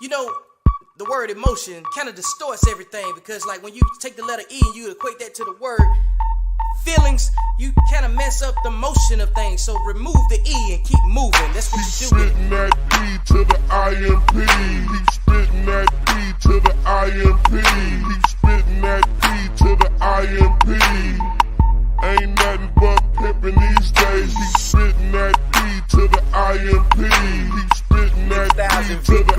you know, the word emotion kind of distorts everything because, like, when you take the letter E and you equate that to the word feelings, you kind of mess up the motion of things. So remove the E and keep moving. That's what you do with it. Spitting that E to the IMP. He's spitting that E to the IMP. He's spitting that E to the IMP. Ain't nothing but pimpin' these days. He's spitting that E to the IMP. He's spitting that E to the...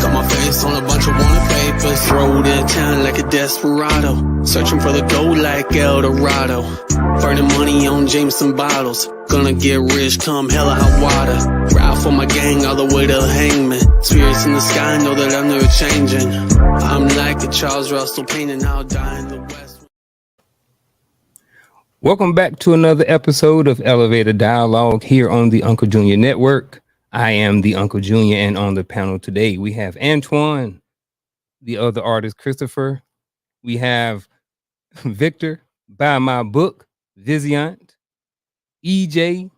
Got my face on a bunch of wanted papers. Rolled in town like a desperado. Searching for the gold like El Dorado. Burning money on Jameson bottles. Gonna get rich come hella hot water. Ride for my gang all the way to hangman. Spirits in the sky know that I'm never changing. I'm like a Charles Russell painting, I'll die in the West. Welcome back to another episode of Elevator Dialogue here on the Uncle Junior Network. I am the Uncle Junior, and on the panel today we have Antoine, the other artist Christopher. We have Victor, Buy My Book, Viziant, EJ,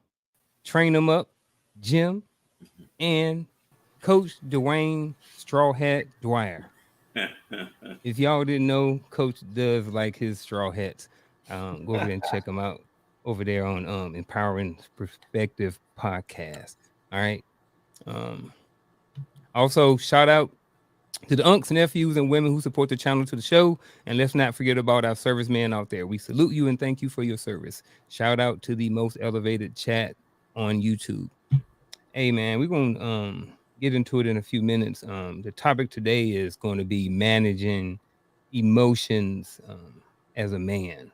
Train 'em Up, Jim, and Coach Dwayne Straw Hat Dwyer. If y'all didn't know, Coach does like his straw hats. Go over there and check him out over there on Empowering Perspective Podcast. All right. Also, shout out to the unks, nephews, and women who support the channel, to the show. And let's not forget about our servicemen out there. We salute you and thank you for your service. Shout out to the most elevated chat on YouTube. Hey, man, we're going to get into it in a few minutes. The topic today is going to be managing emotions as a man.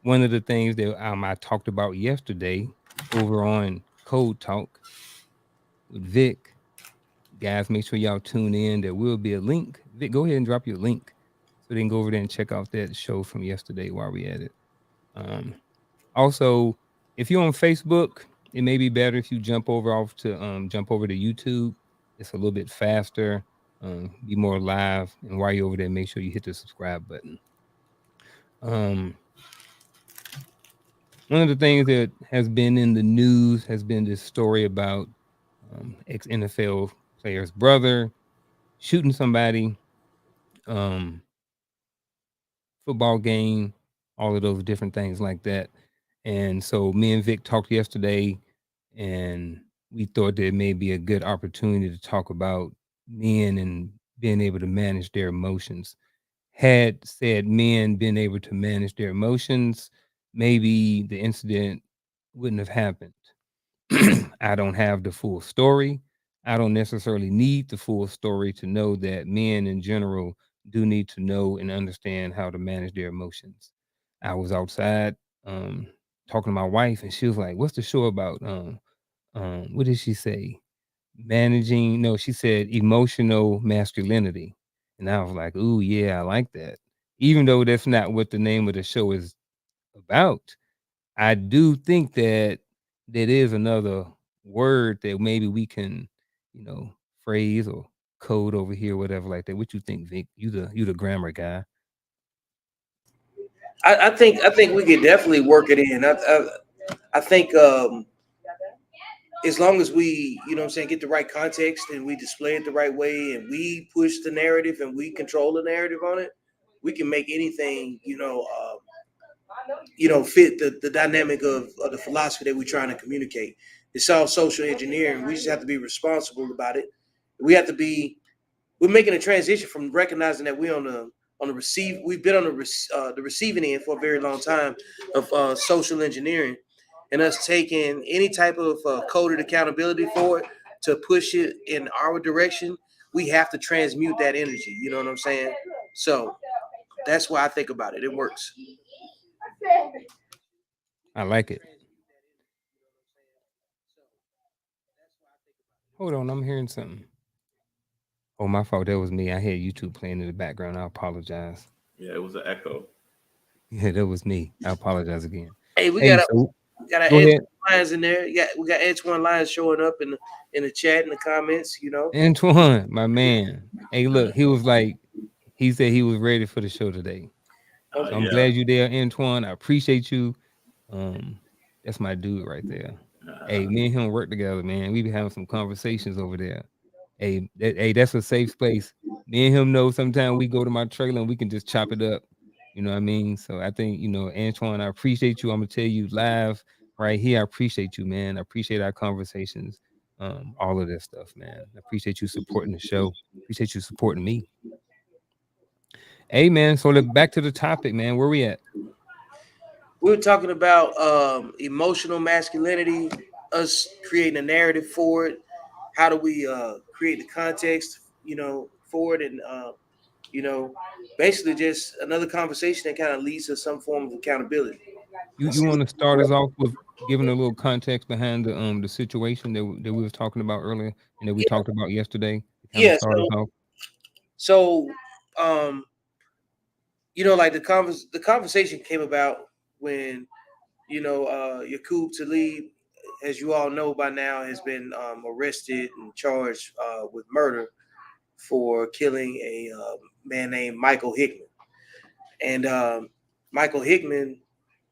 One of the things that I talked about yesterday over on Code Talk with Vic. Guys, make sure y'all tune in. There will be a link. Vic, go ahead and drop your link so they can go over there and check out that show from yesterday while we at it. Also, if you're on Facebook, it may be better if you jump over to YouTube. It's a little bit faster, be more live. And while you're over there, make sure you hit the subscribe button. One of the things that has been in the news has been this story about ex-NFL player's brother shooting somebody, football game, all of those different things like that. And so me and Vic talked yesterday, and we thought that it may be a good opportunity to talk about men and being able to manage their emotions. Had said men been able to manage their emotions, maybe the incident wouldn't have happened. I don't have the full story. I don't necessarily need the full story to know that men in general do need to know and understand how to manage their emotions. I was outside talking to my wife, and she was like, "What's the show about?" What did she say? Managing? No, she said emotional masculinity. And I was like, "Ooh, yeah, I like that." Even though that's not what the name of the show is about, I do think that is another word that maybe we can, phrase or code over here, whatever like that. What you think, Vic? You the grammar guy. I think we could definitely work it in. I think as long as we, get the right context and we display it the right way and we push the narrative and we control the narrative on it, we can make anything, fit the dynamic of the philosophy that we're trying to communicate. It's all social engineering. We just have to be responsible about it. We're making a transition from recognizing that we've been on the receiving end for a very long time of social engineering, and us taking any type of coded accountability for it to push it in our direction. We have to transmute that energy. You know what I'm saying? So that's why I think about it. It works. I like it. Hold on, I'm hearing something. Oh, my fault. That was me. I had YouTube playing in the background. I apologize. Yeah, it was an echo. Yeah, that was me. I apologize again. Hey, we got Antoine Lyons in there. We got Antoine Lyons showing up in the chat, in the comments. Antoine, my man. Hey, look, he was like, he said he was ready for the show today. So I'm glad you're there, Antoine. I appreciate you. That's my dude right there. Hey, me and him work together, man. We be having some conversations over there. Hey, that's a safe space. Me and him know sometimes we go to my trailer and we can just chop it up. You know what I mean? So I think, Antoine, I appreciate you. I'm gonna tell you live right here. I appreciate you, man. I appreciate our conversations. All of that stuff, man. I appreciate you supporting the show. Appreciate you supporting me. Hey, man. So back to the topic, man. Where we at? We were talking about emotional masculinity, us creating a narrative for it. How do we create the context, for it, and basically just another conversation that kind of leads to some form of accountability. You want to start us off with giving a little context behind the situation that we was talking about earlier and that we Yeah, talked about yesterday to kind of yeah. start us off. So, um, like the conversation came about when Yaqub Talib, as you all know by now, has been arrested and charged with murder for killing a man named Michael Hickmon. And Michael Hickmon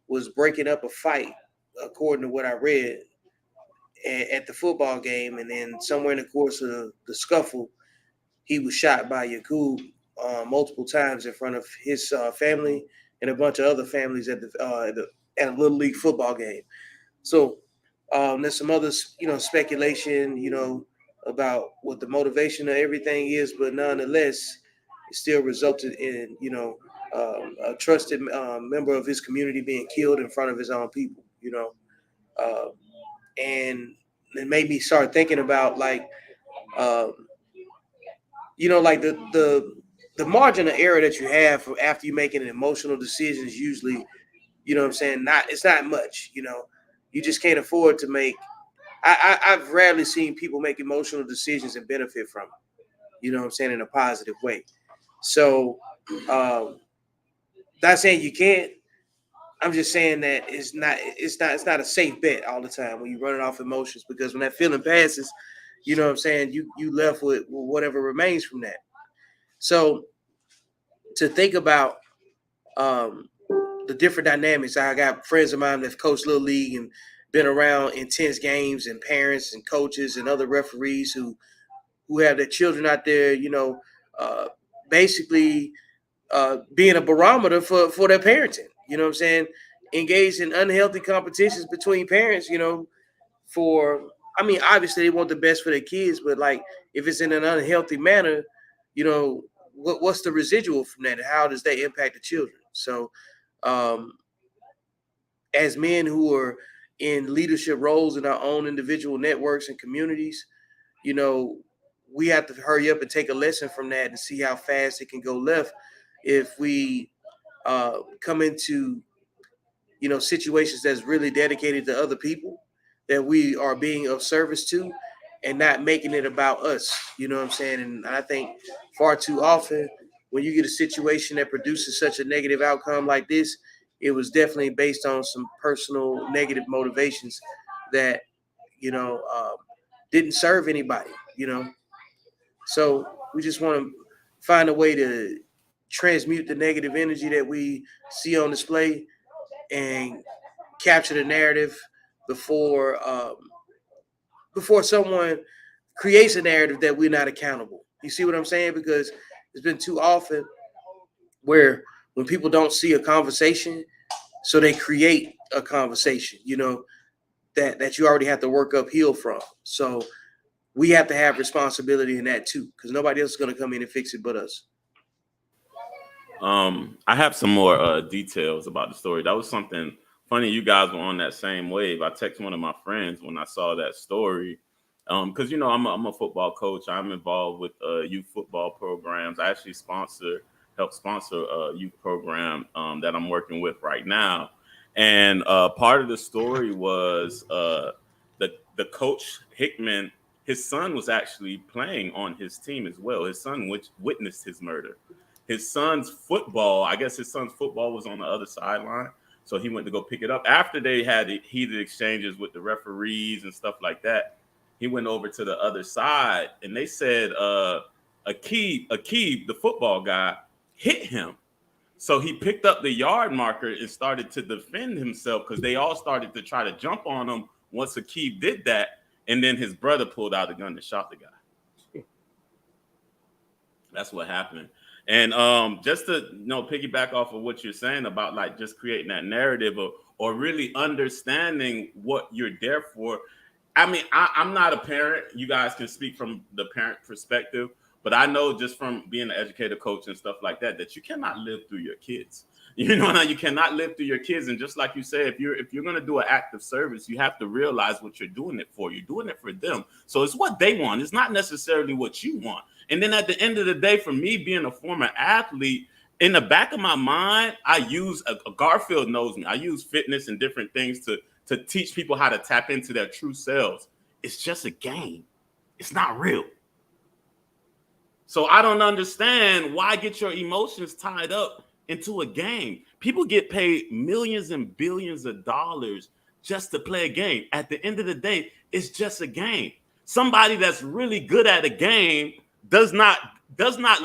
was breaking up a fight, according to what I read, at the football game. And then somewhere in the course of the scuffle, he was shot by Yaqub multiple times in front of his family and a bunch of other families at a little league football game. So there's some other, speculation, about what the motivation of everything is, but nonetheless, it still resulted in, a trusted member of his community being killed in front of his own people, uh, and it made me start thinking about um, like the margin of error that you have after you making an emotional decision is usually, what I'm saying, it's not much, you just can't afford to make. I've rarely seen people make emotional decisions and benefit from it, what I'm saying, in a positive way. So, not saying you can't. I'm just saying that it's not a safe bet all the time when you run it off emotions, because when that feeling passes, what I'm saying, you left with whatever remains from that. So to think about um, the different dynamics, I got friends of mine that coached little league and been around intense games, and parents and coaches and other referees who have their children out there, uh, basically being a barometer for their parenting. You know what I'm saying? Engaged in unhealthy competitions between parents. For I mean, obviously they want the best for their kids, but like if it's in an unhealthy manner, what's the residual from that? How does that impact the children? So, um, as men who are in leadership roles in our own individual networks and communities, you know, we have to hurry up and take a lesson from that and see how fast it can go left if we come into situations that's really dedicated to other people that we are being of service to, and not making it about us. You know what I'm saying? And I think far too often when you get a situation that produces such a negative outcome like this, it was definitely based on some personal negative motivations that you know um, didn't serve anybody. So we just want to find a way to transmute the negative energy that we see on display and capture the narrative before before someone creates a narrative that we're not accountable. You see what I'm saying? Because it's been too often where when people don't see a conversation, so they create a conversation, that you already have to work uphill from. So we have to have responsibility in that too, because nobody else is going to come in and fix it but us. I have some more details about the story. That was something funny. You guys were on that same wave. I texted one of my friends when I saw that story. Because I'm a football coach. I'm involved with youth football programs. I actually help sponsor a youth program that I'm working with right now. And part of the story was the coach Hickmon. His son was actually playing on his team as well. His son, which witnessed his murder. I guess his son's football was on the other sideline. So he went to go pick it up. After they had heated exchanges with the referees and stuff like that, he went over to the other side, and they said Aquib, the football guy, hit him. So he picked up the yard marker and started to defend himself because they all started to try to jump on him once Aquib did that, and then his brother pulled out a gun and shot the guy. That's what happened. And just to piggyback off of what you're saying about like just creating that narrative or really understanding what you're there for. I mean, I'm not a parent. You guys can speak from the parent perspective, but I know just from being an educator, coach, and stuff like that, that you cannot live through your kids. You know, you cannot live through your kids. And just like you said, if you're going to do an act of service, you have to realize what you're doing it for. You're doing it for them. So it's what they want. It's not necessarily what you want. And then at the end of the day, for me being a former athlete, in the back of my mind, I use Garfield knows me. I use fitness and different things to teach people how to tap into their true selves. It's just a game. It's not real. So I don't understand why get your emotions tied up into a game. People get paid millions and billions of dollars just to play a game. At the end of the day, it's just a game. Somebody that's really good at a game does not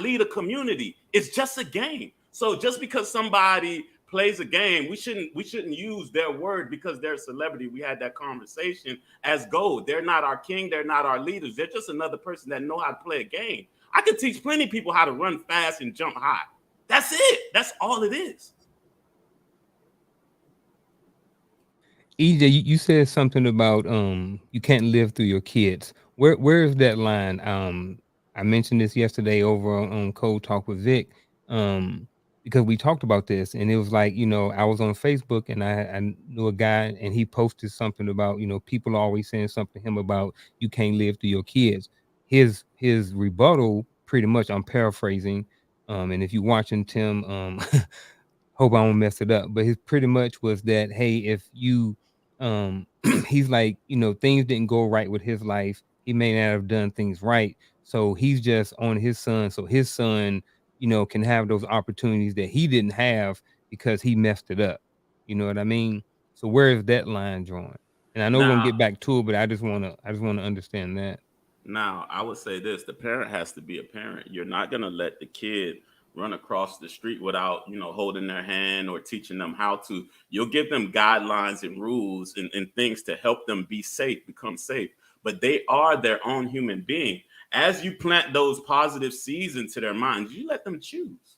lead a community. It's just a game. So just because somebody plays a game, we shouldn't use their word because they're a celebrity. We had that conversation as gold. They're not our king. They're not our leaders. They're just another person that know how to play a game. I can teach plenty of people how to run fast and jump high. That's it. That's all it is. EJ, you said something about you can't live through your kids. Where is that line? I mentioned this yesterday over on Cold Talk with Vic, because we talked about this, and it was like, I was on Facebook and I knew a guy, and he posted something about, people always saying something to him about you can't live through your kids. His rebuttal, pretty much, I'm paraphrasing, and if you're watching Tim, hope I don't mess it up, but his pretty much was that, hey, if you, he's like, things didn't go right with his life. He may not have done things right. So he's just on his son. So his son, can have those opportunities that he didn't have because he messed it up. You know what I mean? So where is that line drawn? And I know we're gonna get back to it, but I just wanna understand that. Now, I would say this: the parent has to be a parent. You're not gonna let the kid run across the street without, holding their hand or teaching them how to. You'll give them guidelines and rules and things to help them be safe, become safe. But they are their own human being. As you plant those positive seeds into their minds, you let them choose.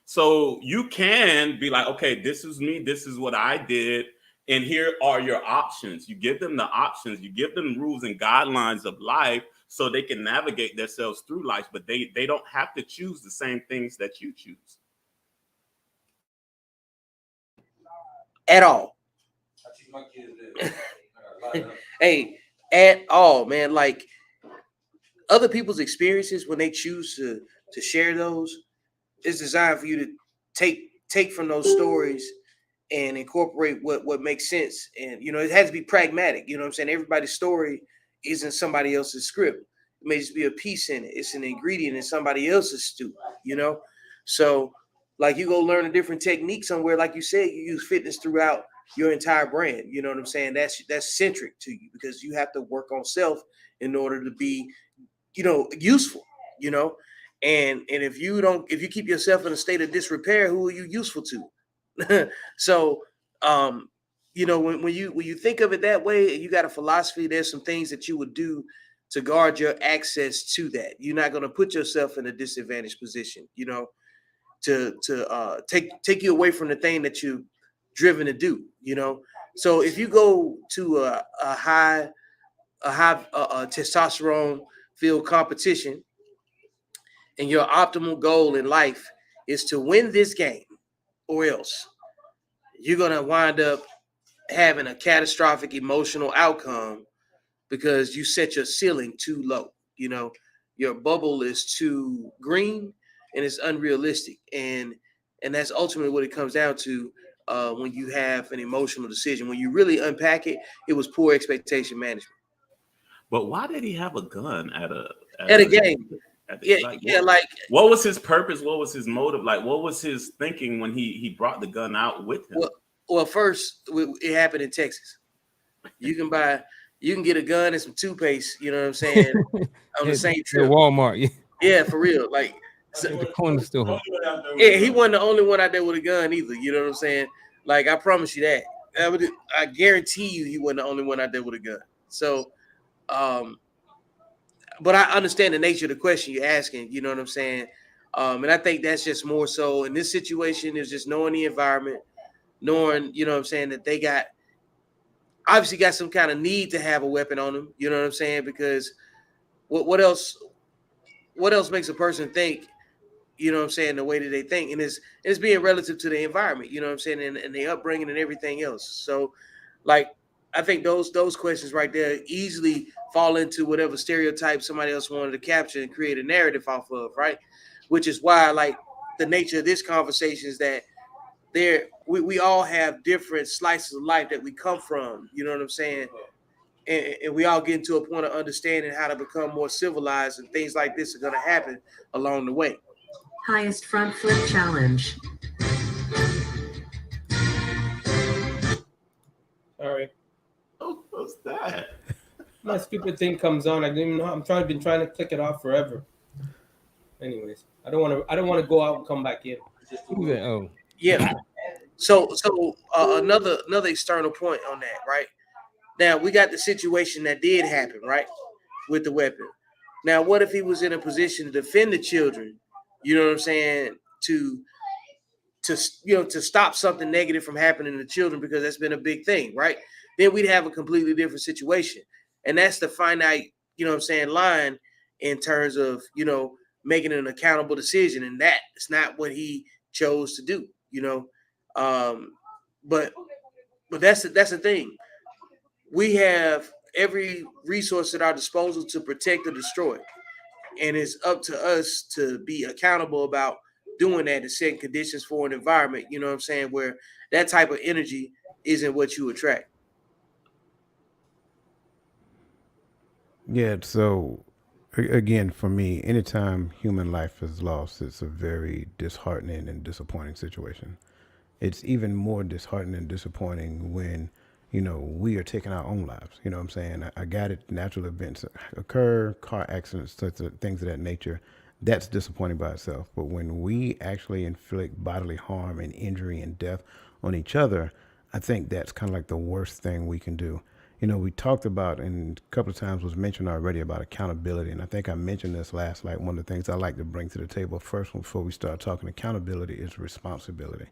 So you can be like, okay, this is me. This is what I did. And here are your options. You give them the options. You give them rules and guidelines of life so they can navigate themselves through life. But they don't have to choose the same things that you choose. At all. Hey, at all, man. Like, other people's experiences, when they choose to share those, is designed for you to take from those stories and incorporate what makes sense. And, it has to be pragmatic. You know what I'm saying? Everybody's story isn't somebody else's script. It may just be a piece in it. It's an ingredient in somebody else's stew, So, like, you go learn a different technique somewhere. Like you said, you use fitness throughout your entire brand. You know what I'm saying? That's centric to you because you have to work on self in order to be, useful, and if you keep yourself in a state of disrepair, who are you useful to? So, when you think of it that way, you got a philosophy, there's some things that you would do to guard your access to that. You're not going to put yourself in a disadvantaged position, to take you away from the thing that you're driven to do, So if you go to a high testosterone filled competition and your optimal goal in life is to win this game, or else you're going to wind up having a catastrophic emotional outcome because you set your ceiling too low. Your bubble is too green and it's unrealistic. And that's ultimately what it comes down to when you have an emotional decision. When you really unpack it, it was poor expectation management. But why did he have a gun at a game? What was his purpose? What was his motive? Like, what was his thinking when he brought the gun out with him? Well, first, it happened in Texas. You can get a gun and some toothpaste, you know what I'm saying, on the same trip. Walmart, yeah, for real. Like, the corner store. Yeah, he wasn't the only one out there with a gun either. You know what I'm saying? Like, I promise you that. I guarantee you he wasn't the only one out there with a gun. So, but I understand the nature of the question you're asking. You know what I'm saying? And I think that's just more so in this situation is just knowing the environment, knowing, you know what I'm saying, that they obviously got some kind of need to have a weapon on them. You know what I'm saying? Because what else makes a person think, you know what I'm saying, the way that they think? And it's being relative to the environment, you know what I'm saying, and the upbringing and everything else. So, like, I think those questions right there easily fall into whatever stereotype somebody else wanted to capture and create a narrative off of, right? Which is why, like, the nature of this conversation is that we all have different slices of life that we come from, you know what I'm saying? And we all get into a point of understanding how to become more civilized, and things like this are going to happen along the way. Highest front flip challenge. Sorry. Oh, what's that? My stupid thing comes on. I didn't even know. Been trying to click it off forever. Anyways, I don't want to go out and come back in. Oh, Yeah. So another external point on that, right? Now we got the situation that did happen, right, with the weapon. Now, what if he was in a position to defend the children? You know what I'm saying? To stop something negative from happening to children, because that's been a big thing, right? Then we'd have a completely different situation, and that's the finite, you know what I'm saying, line in terms of, you know, making an accountable decision, and that is not what he chose to do, you know. But that's the thing. We have every resource at our disposal to protect or destroy, and it's up to us to be accountable about doing that and setting conditions for an environment, you know what I'm saying, where that type of energy isn't what you attract. Yeah, so again, for me, anytime human life is lost, it's a very disheartening and disappointing situation. It's even more disheartening and disappointing when, you know, we are taking our own lives. You know what I'm saying? I got it. Natural events occur, car accidents, such things of that nature. That's disappointing by itself. But when we actually inflict bodily harm and injury and death on each other, I think that's kind of like the worst thing we can do. You know, we talked about, and a couple of times was mentioned already, about accountability. And I think I mentioned this last, like, one of the things I like to bring to the table first before we start talking accountability is responsibility.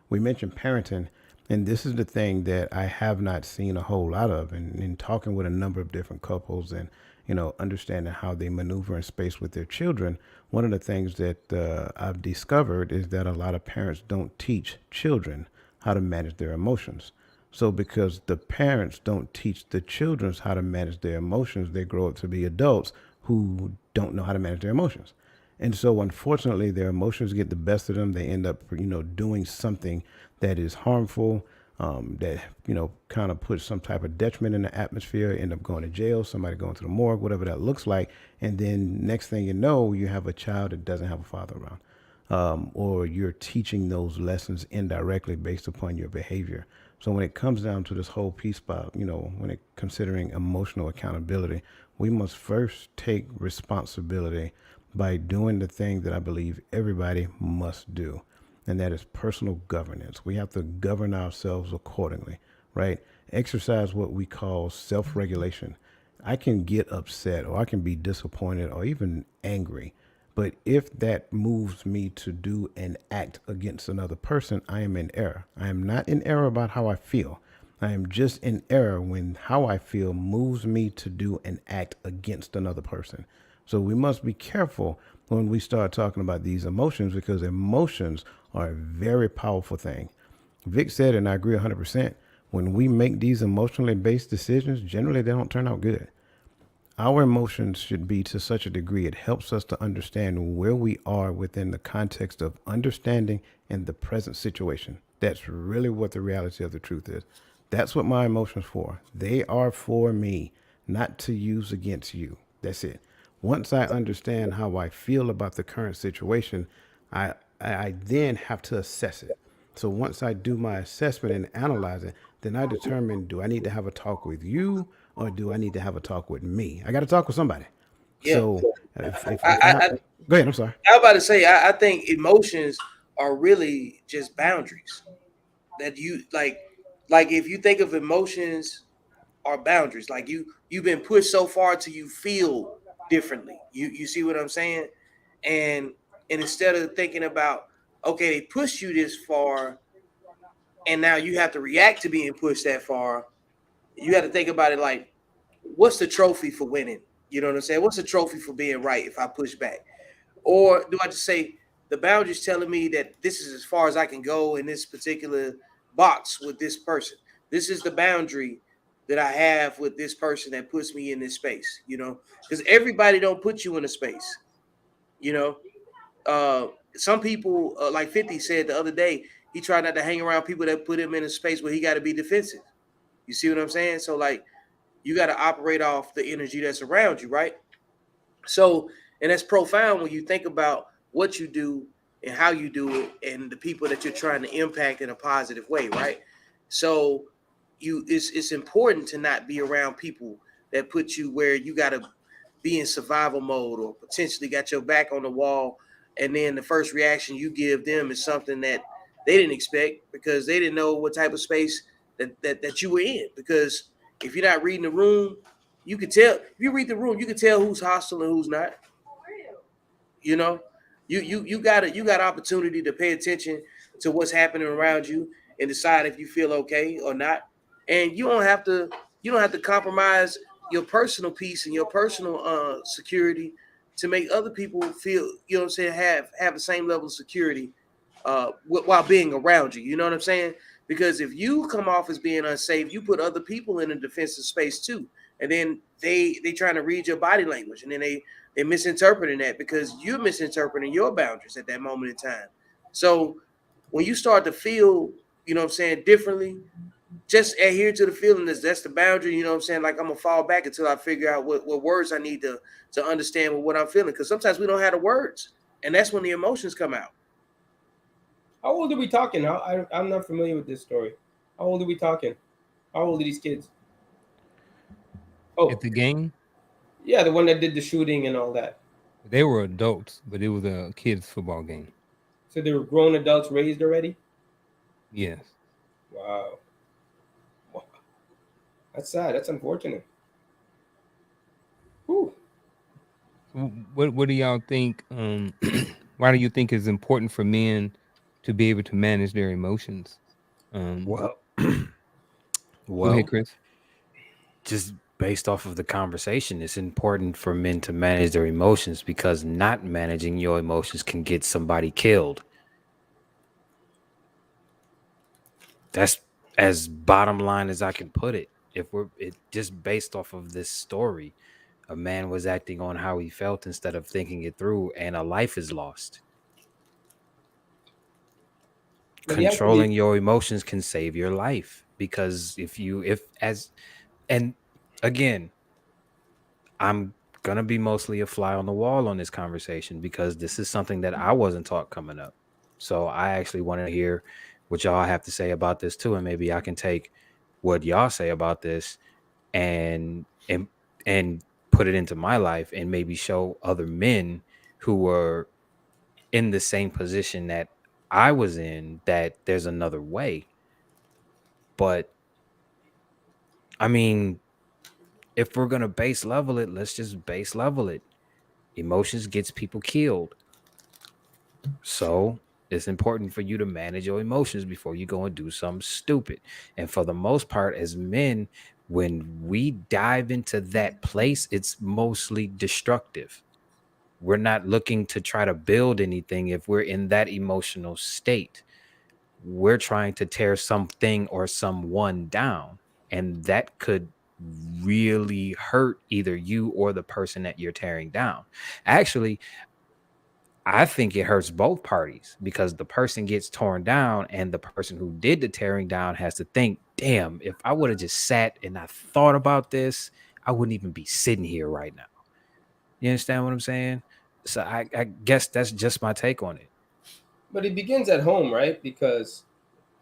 We mentioned parenting, and this is the thing that I have not seen a whole lot of. And in talking with a number of different couples and, you know, understanding how they maneuver in space with their children, one of the things that I've discovered is that a lot of parents don't teach children how to manage their emotions. So because the parents don't teach the children how to manage their emotions, they grow up to be adults who don't know how to manage their emotions. And so unfortunately, their emotions get the best of them. They end up, you know, doing something that is harmful, that, you know, kind of puts some type of detriment in the atmosphere, end up going to jail, somebody going to the morgue, whatever that looks like. And then next thing you know, you have a child that doesn't have a father around, or you're teaching those lessons indirectly based upon your behavior. So when it comes down to this whole piece about, you know, when it considering emotional accountability, we must first take responsibility by doing the thing that I believe everybody must do, and that is personal governance. We have to govern ourselves accordingly, right? Exercise what we call self-regulation. I can get upset, or I can be disappointed, or even angry, but if that moves me to do an act against another person, I am in error. I am not in error about how I feel. I am just in error when how I feel moves me to do an act against another person. So we must be careful when we start talking about these emotions, because emotions are a very powerful thing. Vic said, and I agree 100%, when we make these emotionally based decisions, generally they don't turn out good. Our emotions should be to such a degree it helps us to understand where we are within the context of understanding in the present situation. That's really what the reality of the truth is. That's what my emotions for. They are for me, not to use against you. That's it. Once I understand how I feel about the current situation, I then have to assess it. So once I do my assessment and analyze it, then I determine, do I need to have a talk with you, or do I need to have a talk with me? I got to talk with somebody. Yeah. So if go ahead. I'm sorry. I was about to say, I think emotions are really just boundaries that you like like if you think of emotions or boundaries, like you've been pushed so far till you feel differently. You see what I'm saying? And instead of thinking about, okay, they pushed you this far and now you have to react to being pushed that far, you have to think about it like, what's the trophy for winning? You know what I'm saying? What's the trophy for being right if I push back? Or do I just say the boundary's telling me that this is as far as I can go in this particular box with this person? This is the boundary that I have with this person that puts me in this space, you know? Because everybody don't put you in a space, you know? Some people, like 50 said the other day, he tried not to hang around people that put him in a space where he got to be defensive. You see what I'm saying? So, like, you got to operate off the energy that's around you, right? So, and that's profound when you think about what you do and how you do it and the people that you're trying to impact in a positive way, right? So it's important to not be around people that put you where you got to be in survival mode or potentially got your back on the wall, and then the first reaction you give them is something that they didn't expect because they didn't know what type of space that you were in. Because if you're not reading the room, you can tell. If you read the room, you can tell who's hostile and who's not. You know, you got opportunity to pay attention to what's happening around you and decide if you feel okay or not. And you don't have to compromise your personal peace and your personal security to make other people feel, you know what I'm saying, have the same level of security while being around you. You know what I'm saying? Because if you come off as being unsafe, you put other people in a defensive space too. And then they trying to read your body language, and then they're misinterpreting that because you're misinterpreting your boundaries at that moment in time. So when you start to feel, you know what I'm saying, differently, just adhere to the feeling that's the boundary, you know what I'm saying? Like, I'm gonna fall back until I figure out what words I need to understand what I'm feeling. Because sometimes we don't have the words, and that's when the emotions come out. How old are we talking? I'm not familiar with this story. How old are we talking? How old are these kids? Oh, At the game, yeah, the one that did the shooting and all that. they were adults, but it was a kids' football game. So they were grown adults raised already? Yes. Wow. That's sad. That's unfortunate. Whew. What do y'all think? Why do you think it's important for men to be able to manage their emotions? Well, Go ahead, Chris. just based off of the conversation, it's important for men to manage their emotions because not managing your emotions can get somebody killed. That's as bottom line as I can put it. If it just based off of this story, a man was acting on how he felt instead of thinking it through, and a life is lost. Controlling your emotions can save your life because and again, I'm gonna be mostly a fly on the wall on this conversation because this is something that I wasn't taught coming up. So I actually want to hear what y'all have to say about this too, and maybe I can take what y'all say about this and put it into my life and maybe show other men who were in the same position that I was in that there's another way. But I mean, if we're gonna base level it, let's just base level it. Emotions gets people killed. So it's important for you to manage your emotions before you go and do something stupid. And for the most part, as men, when we dive into that place, it's mostly destructive. We're not looking to try to build anything if we're in that emotional state. We're trying to tear something or someone down. And that could really hurt either you or the person that you're tearing down. Actually, I think it hurts both parties because the person gets torn down and the person who did the tearing down has to think, damn, if I would have just sat and I thought about this, I wouldn't even be sitting here right now. You understand what I'm saying? So I guess that's just my take on it. But it begins at home, right? Because,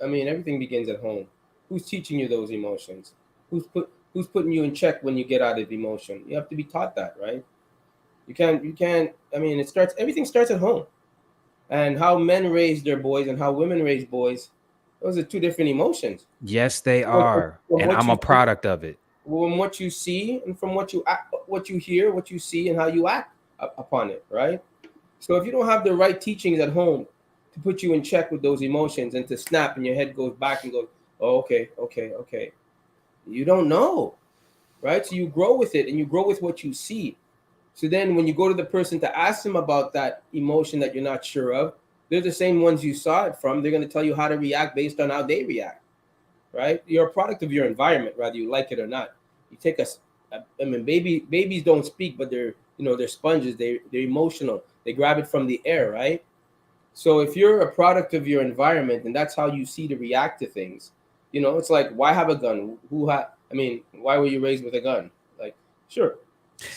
I mean, everything begins at home. Who's teaching you those emotions? Who's putting you in check when you get out of emotion? You have to be taught that, right? You can't, I mean, everything starts at home. And how men raise their boys and how women raise boys Those are two different emotions. Yes, they are, and I'm a product of it. From what you see and from what you hear, what you see, and how you act upon it, right? So if you don't have the right teachings at home to put you in check with those emotions and to snap and your head goes back and goes, oh, okay, you don't know, right? So you grow with it and you grow with what you see. So then when you go to the person to ask them about that emotion that you're not sure of, they're the same ones you saw it from. They're going to tell you how to react based on how they react, right? You're a product of your environment, whether you like it or not. You take babies don't speak, but they're sponges. They're emotional. They grab it from the air, right? So if you're a product of your environment and that's how you see to react to things, it's like, why have a gun? Why were you raised with a gun? Like, sure.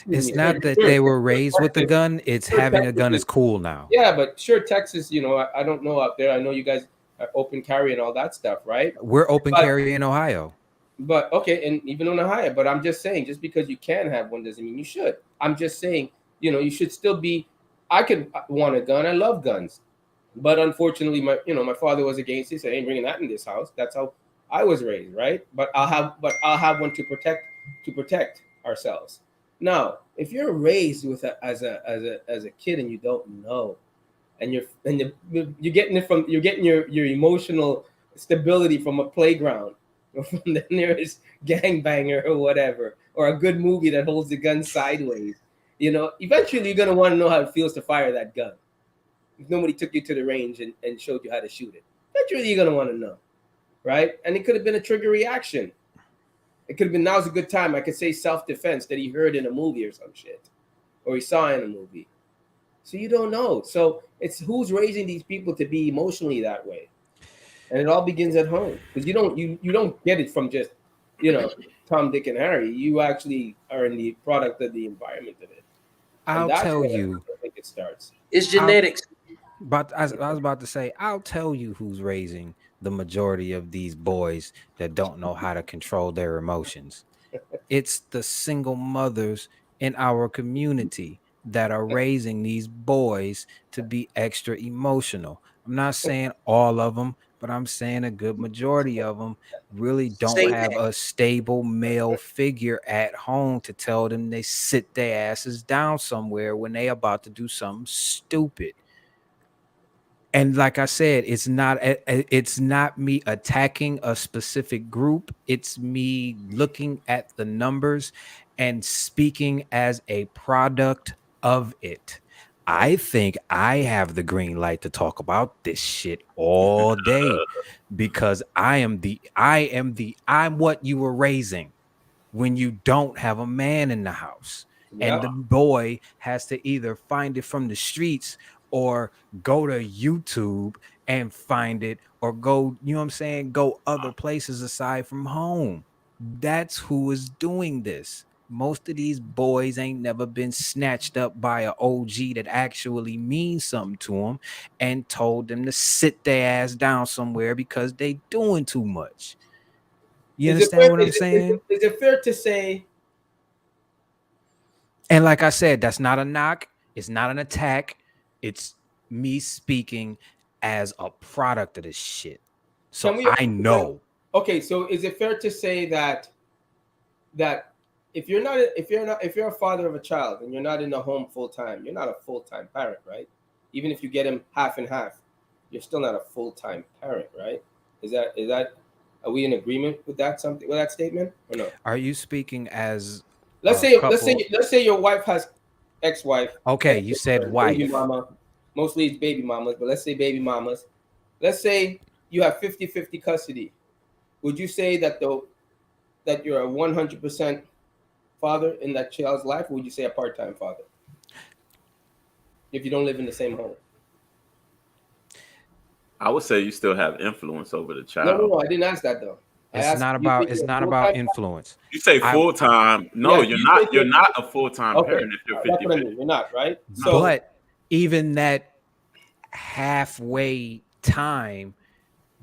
It's not that they were raised with a gun. It's having a gun is cool now. Yeah, but sure, Texas, I don't know out there. I know you guys are open carry and all that stuff, right? We're open carry in Ohio. But okay, and even in Ohio. But I'm just saying, just because you can have one doesn't mean you should. I'm just saying, you should still be. I could want a gun. I love guns, but unfortunately, my father was against it. So I ain't bringing that in this house. That's how I was raised, right? But I'll have one to protect ourselves. Now, if you're raised with as a kid and you don't know, and you're getting it from your emotional stability from a playground or from the nearest gangbanger or whatever, or a good movie that holds the gun sideways, eventually you're gonna want to know how it feels to fire that gun. If nobody took you to the range and showed you how to shoot it, eventually you're gonna want to know, right? And it could have been a trigger reaction. It could have been, now's a good time. I could say self-defense that he heard in a movie or some shit, or he saw in a movie. So you don't know. So it's who's raising these people to be emotionally that way, and it all begins at home, because you don't get it from just Tom, Dick, and Harry. You actually are in the product of the environment of it. I'll tell you. I think it starts. It's genetics. But I was about to say, I'll tell you who's raising the majority of these boys that don't know how to control their emotions. It's the single mothers in our community that are raising these boys to be extra emotional. I'm not saying all of them, but I'm saying a good majority of them really don't have a stable male figure at home to tell them they sit their asses down somewhere when they about to do something stupid. And like I said, it's not me attacking a specific group. It's me looking at the numbers and speaking as a product of it. I think I have the green light to talk about this shit all day because I'm what you were raising when you don't have a man in the house. Yeah. And the boy has to either find it from the streets or go to YouTube and find it, or go, go other places aside from home. That's who is doing this. Most of these boys ain't never been snatched up by an OG that actually means something to them and told them to sit their ass down somewhere because they doing too much. You understand what I'm saying? Is it fair to say? And like I said, that's not a knock. It's not an attack. It's me speaking as a product of this shit. So I know. Okay, so is it fair to say that if you're a father of a child and you're not in the home full time, you're not a full-time parent, right? Even if you get him half and half, you're still not a full-time parent, right? Are we in agreement with that statement or no? Are you speaking as let's say your wife has ex-wife. Okay, you said wife. Baby mama. Mostly it's baby mamas, but let's say baby mamas. Let's say you have 50-50 custody. Would you say that you're a 100% father in that child's life, or would you say a part-time father? If you don't live in the same home. I would say you still have influence over the child. No, I didn't ask that though. It's not about influence. You say full-time. No, yeah, you're not a full-time parent if you're 50-50. You're not, right? So, but even that halfway time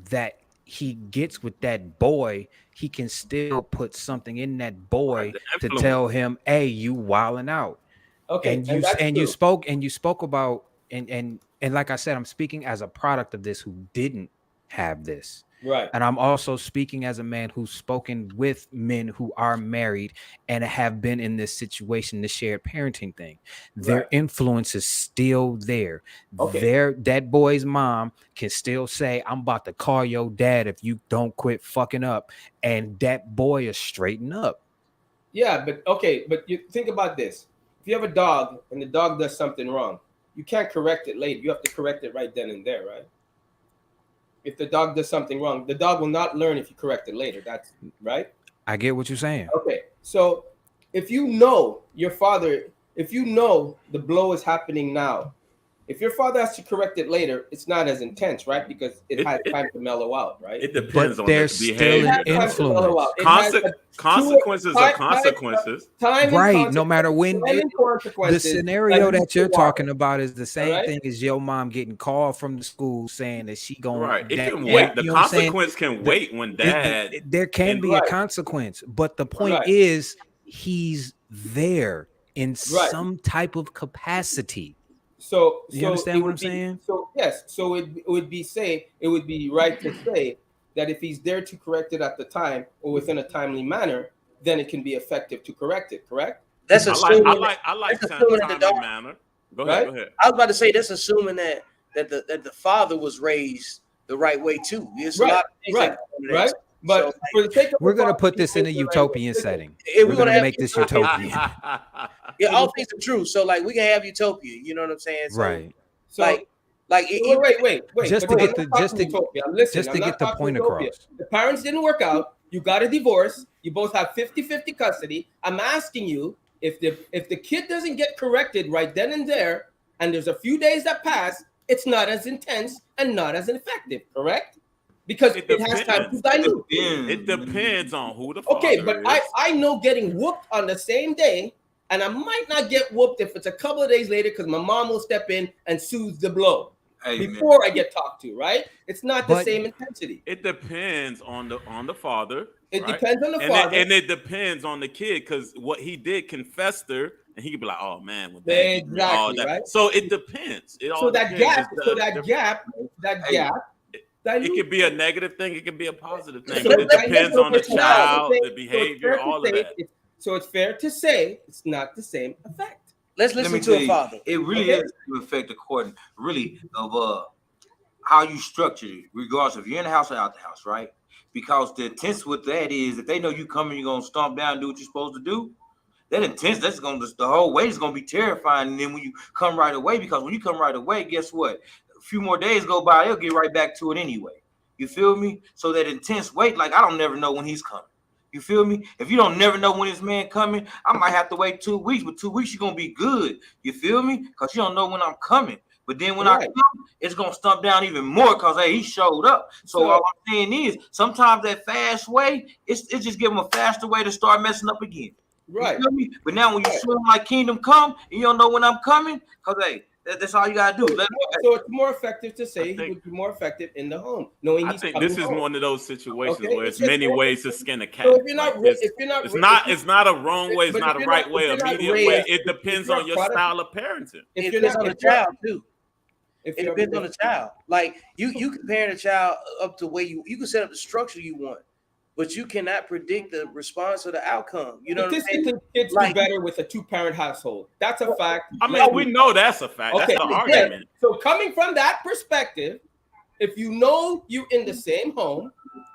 that he gets with that boy, he can still put something in that boy to tell him, "Hey, you wilding out." Okay, and you spoke about and like I said, I'm speaking as a product of this who didn't have this. Right. And I'm also speaking as a man who's spoken with men who are married and have been in this situation, the shared parenting thing. Their influence is still there. Okay. That boy's mom can still say, I'm about to call your dad if you don't quit fucking up. And that boy is straighten up. Yeah, but you think about this. If you have a dog and the dog does something wrong, you can't correct it later. You have to correct it right then and there, right? If the dog does something wrong, the dog will not learn if you correct it later. That's right. I get what you're saying. Okay. So if you know your father, if you know the blow is happening now, if your father has to correct it later, it's not as intense, right? Because it has time to mellow out, right? It depends on there's the still behavior. an influence. Consequences are consequences. Right. No matter when the scenario that you're talking about is the same thing as your mom getting called from the school saying that she going right. It can wait. The consequence can wait when dad. There can be a consequence, but the point is he's there in some type of capacity. So you understand what I'm saying? So yes, so it would be right to say that if he's there to correct it at the time or within a timely manner, then it can be effective to correct it. Correct? That's assuming. I like timely manner. Go ahead. I was about to say that's assuming that the father was raised the right way too. There's a lot of things right. But for the sake of we're gonna put this in a utopian setting. We're gonna make this utopian. Yeah, all things are true. So like we can have utopia. You know what I'm saying? So, right. So wait. Just to get the point across. The parents didn't work out. You got a divorce. You both have 50-50 custody. I'm asking you if the kid doesn't get corrected right then and there, and there's a few days that pass, it's not as intense and not as effective. Correct? Because it has time to dilute. It depends on who the father Okay, but is. I know getting whooped on the same day, and I might not get whooped if it's a couple of days later because my mom will step in and soothe the blow before I get talked to. Right? It's not the same intensity. It depends on the father. It depends on the father, and it depends on the kid because what he did can fester, and he could be like, "Oh man, with exactly right." So it depends. That gap. It could be a negative thing. It could be a positive thing. It depends on the child, the behavior, all of that. So it's fair to say it's not the same effect. Let's listen to a father. It really is to affect according, really, of how you structure it, regardless if you're in the house or out the house, right? Because the intense with that is if they know you coming, you're gonna stomp down and do what you're supposed to do. That intense, the whole way is gonna be terrifying. And then when you come right away, because when you come right away, guess what? A few more days go by, they'll get right back to it anyway. You feel me? So that intense wait, like I don't never know when he's coming. You feel me? If you don't never know when this man coming, I might have to wait 2 weeks, but 2 weeks you're gonna be good. You feel me? Because you don't know when I'm coming. But then when I come, it's gonna stump down even more because hey, he showed up. So all I'm saying is sometimes that fast way, it's just give him a faster way to start messing up again. Right. You feel me? But now when you swim like Kingdom Come and you don't know when I'm coming, because hey, that's all you gotta do. So it's more effective to say he would be more effective in the home, knowing I think this is one of those situations where it's many ways to skin a cat. So if you're not, it's not a wrong way, it's not a right way, a medium way. It depends on your style of parenting. It depends on the child too. It depends on the child. Like you can parent a child up to where you can set up the structure you want, but you cannot predict the response or the outcome. You know what I'm saying? Kids do better with a 2-parent household. That's a fact. I mean, we know that's a fact. Okay. That's the argument. So coming from that perspective, if you know you're in the same home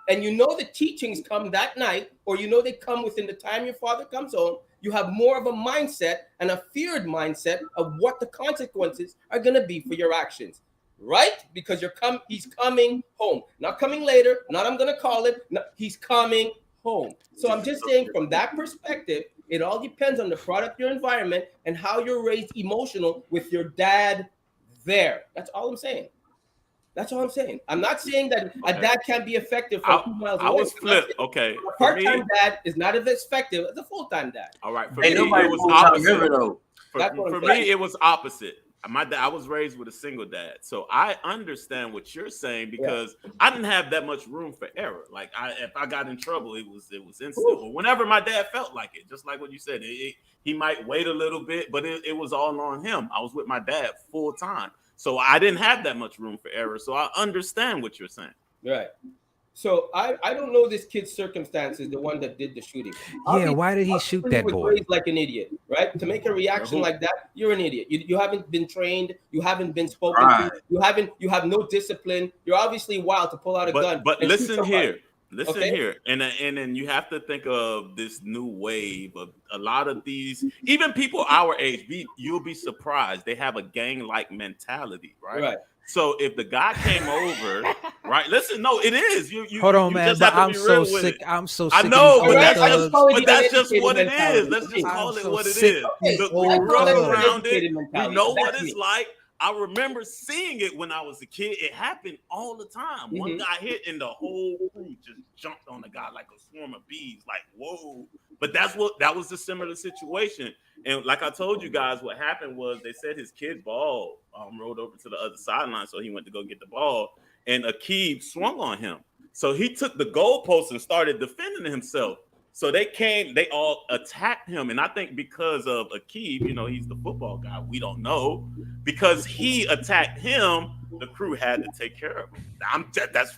and you know the teachings come that night, or you know they come within the time your father comes home, you have more of a mindset and a feared mindset of what the consequences are going to be for your actions. Right? Because he's coming home. Not coming later. Not I'm going to call it. No, he's coming home. So I'm just saying from that perspective, it all depends on the product, your environment, and how you're raised emotional with your dad there. That's all I'm saying. That's all I'm saying. I'm not saying that a dad can't be effective from 2 miles away. I was flipped. Okay. A part-time dad is not as effective as a full-time dad. All right. For me, it was opposite. For me, it was opposite. I was raised with a single dad, so I understand what you're saying because I didn't have that much room for error. Like if I got in trouble, it was instant. But whenever my dad felt like it, just like what you said, he might wait a little bit, but it was all on him. I was with my dad full time, so I didn't have that much room for error. So I understand what you're saying. Right. So I don't know this kid's circumstances, the one that did the shooting. Yeah, why did he shoot that was boy? raised like an idiot, right? To make a reaction like that, you're an idiot. You haven't been trained. You haven't been spoken Right. to. You have no discipline. You're obviously wild to pull out a gun. But and shoot listen somebody. here. Listen here, and then you have to think of this new wave of a lot of these, even people our age. You'll be surprised they have a gang-like mentality, right? Right. So if the guy came over, right? Listen, no, it is. You Hold on, you man. just But have to I'm be so real with sick. it. I'm so sick. I know, of but these that's old just, thugs. but that's just educated what it mentality. is. Let's just I'm call it so what it sick is. of these The old rough thugs. around it, Educated we mentality. know what That's it's me. like. I remember seeing it when I was a kid. It happened all the time. One guy hit and the whole crew just jumped on the guy like a swarm of bees. Like, whoa. But that was the similar situation. And like I told you guys, what happened was they said his kid ball rolled over to the other sideline, so he went to go get the ball, and Aquib swung on him. So he took the goalpost and started defending himself. So they all attacked him. And I think because of Aquib, he's the football guy. We don't know. Because he attacked him, the crew had to take care of him. That's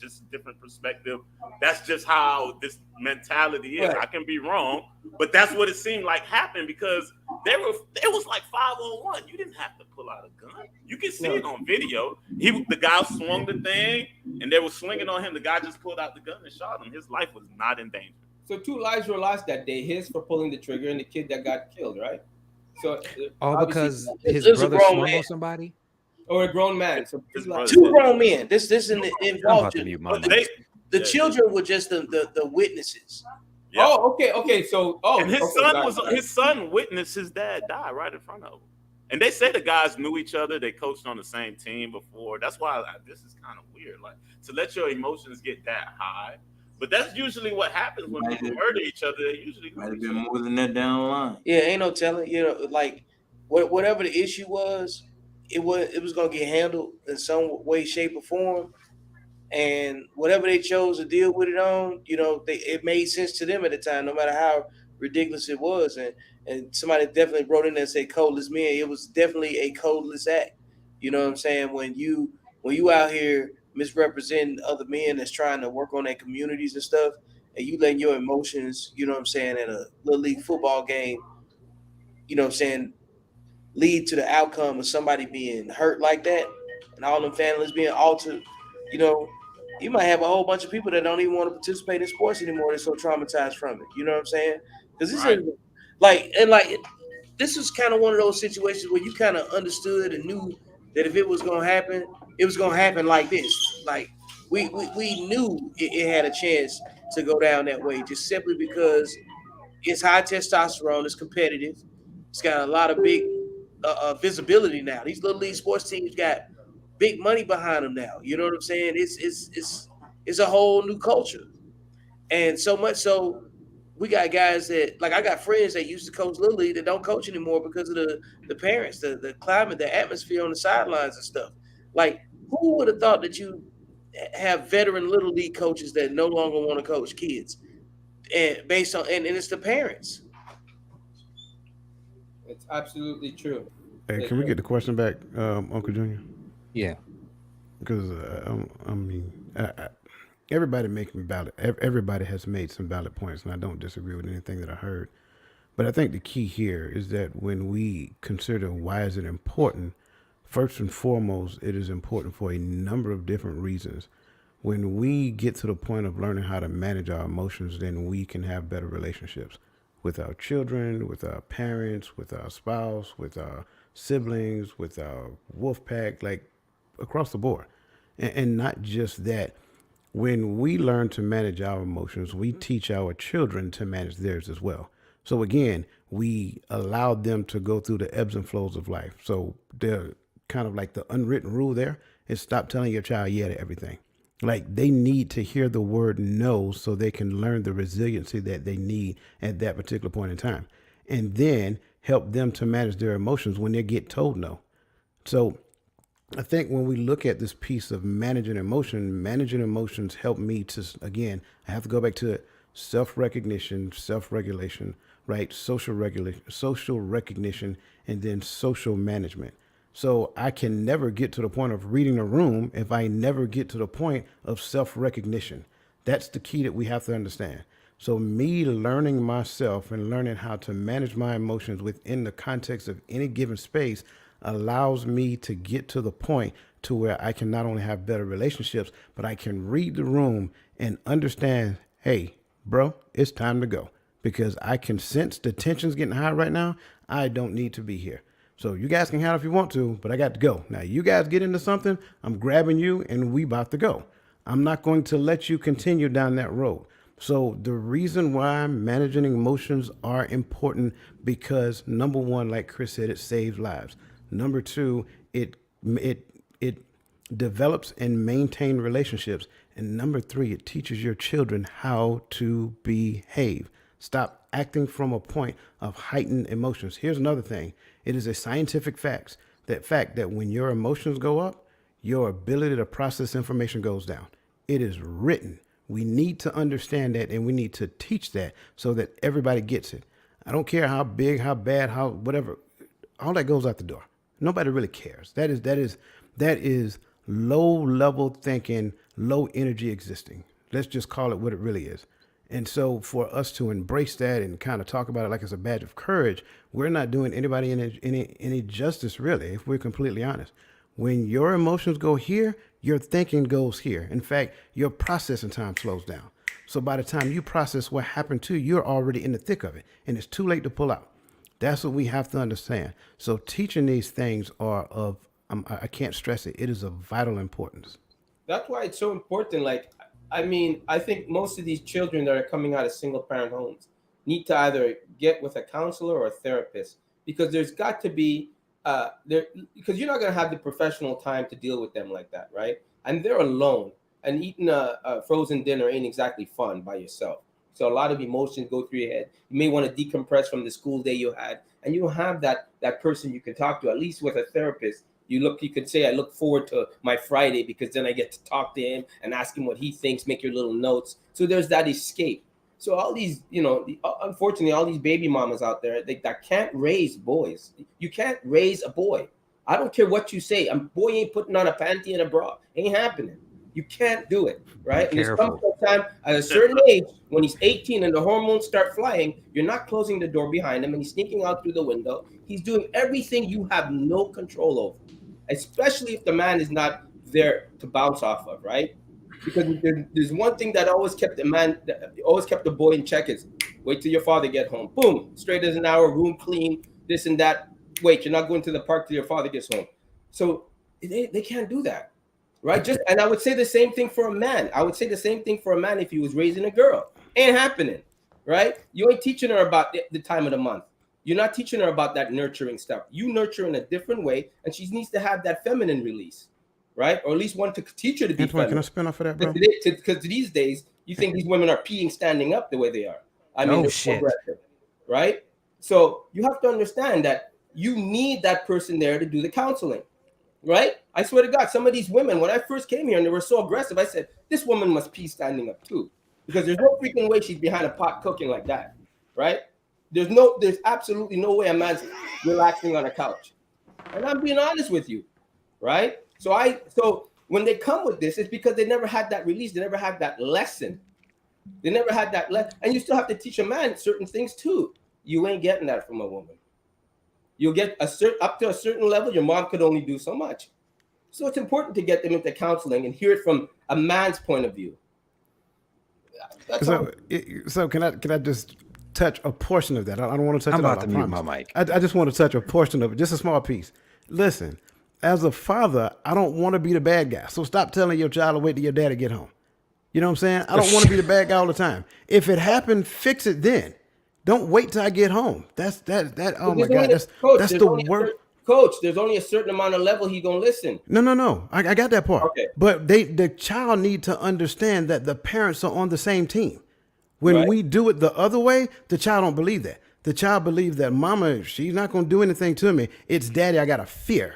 just a different perspective. That's just how this mentality is. Right. I can be wrong, but that's what it seemed like happened because it was like 5-on-1. You didn't have to pull out a gun. You can see it on video. The guy swung the thing and they were swinging on him. The guy just pulled out the gun and shot him. His life was not in danger. So 2 lives were lost that day. His for pulling the trigger and the kid that got killed, right? So All because his It was a brother grown swung man. on somebody? or a grown man. So His please, like, brother- 2 grown men. This I'm about involved to mute my But mic. the children were just the witnesses. Yeah. Oh, okay. So, And his okay, son got it. his son witnessed his dad die right in front of him. And they say the guys knew each other. They coached on the same team before. That's why this is kind of weird. Like to let your emotions get that high. But that's usually what happens when people murder each other. They usually Might have been more than that down the line. Yeah, ain't no telling. Like whatever the issue was, it was gonna get handled in some way, shape, or form. And whatever they chose to deal with it on, it made sense to them at the time, no matter how ridiculous it was. And somebody definitely wrote in there and said codeless men. It was definitely a codeless act. You know what I'm saying? When you out here misrepresenting other men that's trying to work on their communities and stuff, and you letting your emotions, you know what I'm saying, at a little league football game, you know what I'm saying, lead to the outcome of somebody being hurt like that and all them families being altered, you might have a whole bunch of people that don't even want to participate in sports anymore. They're so traumatized from it. You know what I'm saying? Because this is this was kind of one of those situations where you kind of understood and knew that if it was gonna happen, it was gonna happen like this. Like we knew it had a chance to go down that way, just simply because it's high testosterone, it's competitive, it's got a lot of big visibility now. These little league sports teams got big money behind them now. You know what I'm saying? It's a whole new culture, and so much so we got guys that, like, I got friends that used to coach Little League that don't coach anymore because of the parents, the climate, the atmosphere on the sidelines and stuff. Like, who would have thought that you have veteran Little League coaches that no longer want to coach kids, and based on and it's the parents. it's absolutely true. Hey, can we get the question back, Uncle Junior? Yeah. Because everybody making valid. Everybody has made some valid points, and I don't disagree with anything that I heard. But I think the key here is that when we consider why is it important, first and foremost, it is important for a number of different reasons. When we get to the point of learning how to manage our emotions, then we can have better relationships with our children, with our parents, with our spouse, with our siblings, with our wolf pack, like across the board. And not just that. When we learn to manage our emotions, we teach our children to manage theirs as well. So again, we allow them to go through the ebbs and flows of life. So they're kind of like the unwritten rule there is stop telling your child yeah to everything. Like they need to hear the word no so they can learn the resiliency that they need at that particular point in time. And then help them to manage their emotions when they get told no. So I think when we look at this piece of managing emotions help me to, again, I have to go back to it, self-recognition, self-regulation, right? Social recognition, and then social management. So I can never get to the point of reading a room if I never get to the point of self-recognition. That's the key that we have to understand. So me learning myself and learning how to manage my emotions within the context of any given space allows me to get to the point to where I can not only have better relationships, but I can read the room and understand, hey, bro, it's time to go, because I can sense the tension's getting high right now. I don't need to be here. So you guys can handle if you want to, but I got to go. Now you guys get into something, I'm grabbing you and we about to go. I'm not going to let you continue down that road. So the reason why managing emotions are important, because number one, like Chris said, it saves lives. Number two, it develops and maintains relationships. And number three, it teaches your children how to behave. Stop acting from a point of heightened emotions. Here's another thing. It is a scientific fact that when your emotions go up, your ability to process information goes down. It is written. We need to understand that, and we need to teach that so that everybody gets it. I don't care how big, how bad, how whatever. All that goes out the door. Nobody really cares. That is low level thinking, low energy existing. Let's just call it what it really is. And so for us to embrace that and kind of talk about it like it's a badge of courage, we're not doing anybody any justice, really, if we're completely honest. When your emotions go here, your thinking goes here. In fact, your processing time slows down. So by the time you process what happened to you, you're already in the thick of it, and it's too late to pull out. That's what we have to understand. So teaching these things are of, I can't stress it, it is of vital importance. That's why it's so important. Like, I mean, I think most of these children that are coming out of single parent homes need to either get with a counselor or a therapist, because there's got to be because you're not going to have the professional time to deal with them like that, right? And they're alone, and eating a frozen dinner ain't exactly fun by yourself. So a lot of emotions go through your head. You may want to decompress from the school day you had, and you don't have that person you can talk to. At least with a therapist, you could say, I look forward to my Friday because then I get to talk to him and ask him what he thinks, make your little notes. So there's that escape. So all these, unfortunately, all these baby mamas out there that can't raise boys. You can't raise a boy. I don't care what you say. A boy ain't putting on a panty and a bra. Ain't happening. You can't do it, right? And there's some time at a certain age, when he's 18 and the hormones start flying, you're not closing the door behind him and he's sneaking out through the window. He's doing everything you have no control over, especially if the man is not there to bounce off of, right? Because there's one thing that always kept the boy in check is wait till your father get home. Boom, straight as an hour, room clean, this and that. Wait, you're not going to the park till your father gets home. So they can't do that, right? And I would say the same thing for a man. I would say the same thing for a man if he was raising a girl. Ain't happening, right? You ain't teaching her about the time of the month. You're not teaching her about that nurturing stuff. You nurture in a different way, and she needs to have that feminine release, right? Or at least want to teach her to be Antoine, feminine. can I spin off of that, bro? Because these days, you think these women are peeing standing up the way they are. I mean, they're so aggressive, right? So you have to understand that you need that person there to do the counseling, right? I swear to God, some of these women, when I first came here and they were so aggressive, I said, this woman must pee standing up too. Because there's no freaking way she's behind a pot cooking like that, right? There's absolutely no way a man's relaxing on a couch. And I'm being honest with you, right? So when they come with this, it's because they never had that release. They never had that lesson. They never had that lesson. And you still have to teach a man certain things too. You ain't getting that from a woman. You'll get up to a certain level. Your mom could only do so much. So it's important to get them into counseling and hear it from a man's point of view. So can I just touch a portion of that? I don't want to touch I'm it all. about to mute my mic. I just want to touch a portion of it, just a small piece. Listen, as a father, I don't want to be the bad guy. So stop telling your child to wait till your daddy get home. You know what I'm saying? I don't want to be the bad guy all the time. If it happened, fix it then. Don't wait till I get home. That's oh my God. That's the worst. Coach, there's only a certain amount of level he gonna listen. No. I got that part. Okay. But the child need to understand that the parents are on the same team. When we do it the other way, the child don't believe that. The child believes that mama, she's not gonna do anything to me. It's daddy I gotta fear.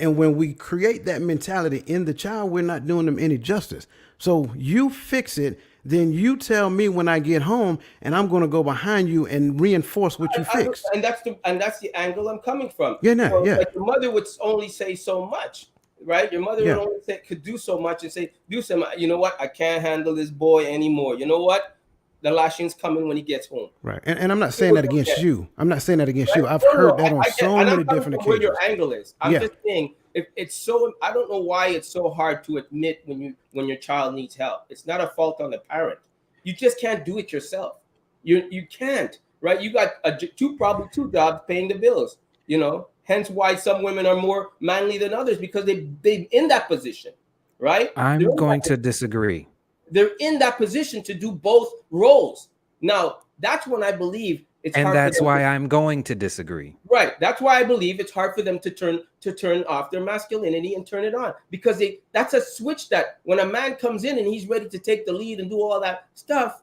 And when we create that mentality in the child, we're not doing them any justice. So you fix it. then you tell me when I get home, and I'm going to go behind you and reinforce what you fixed. And that's the angle I'm coming from. Yeah, no, yeah. Like your mother would only say so much, right? Your mother would only could do so much and say, do some. You know what? I can't handle this boy anymore. You know what? The lashing's coming when he gets home. Right. And I'm not saying that against you. I'm not saying that against you. I've heard that on so many different occasions. Where your angle is. I'm just saying, if it's so, I don't know why it's so hard to admit when your child needs help. It's not a fault on the parent. You just can't do it yourself. You can't, right? You got probably two jobs paying the bills, you know. Hence why some women are more manly than others, because they're in that position, right? I'm going to disagree. They're in that position to do both roles. Now, that's when I believe it's hard. And that's why I'm going to disagree. Right. That's why I believe it's hard for them to turn off their masculinity and turn it on, because that's a switch that when a man comes in and he's ready to take the lead and do all that stuff,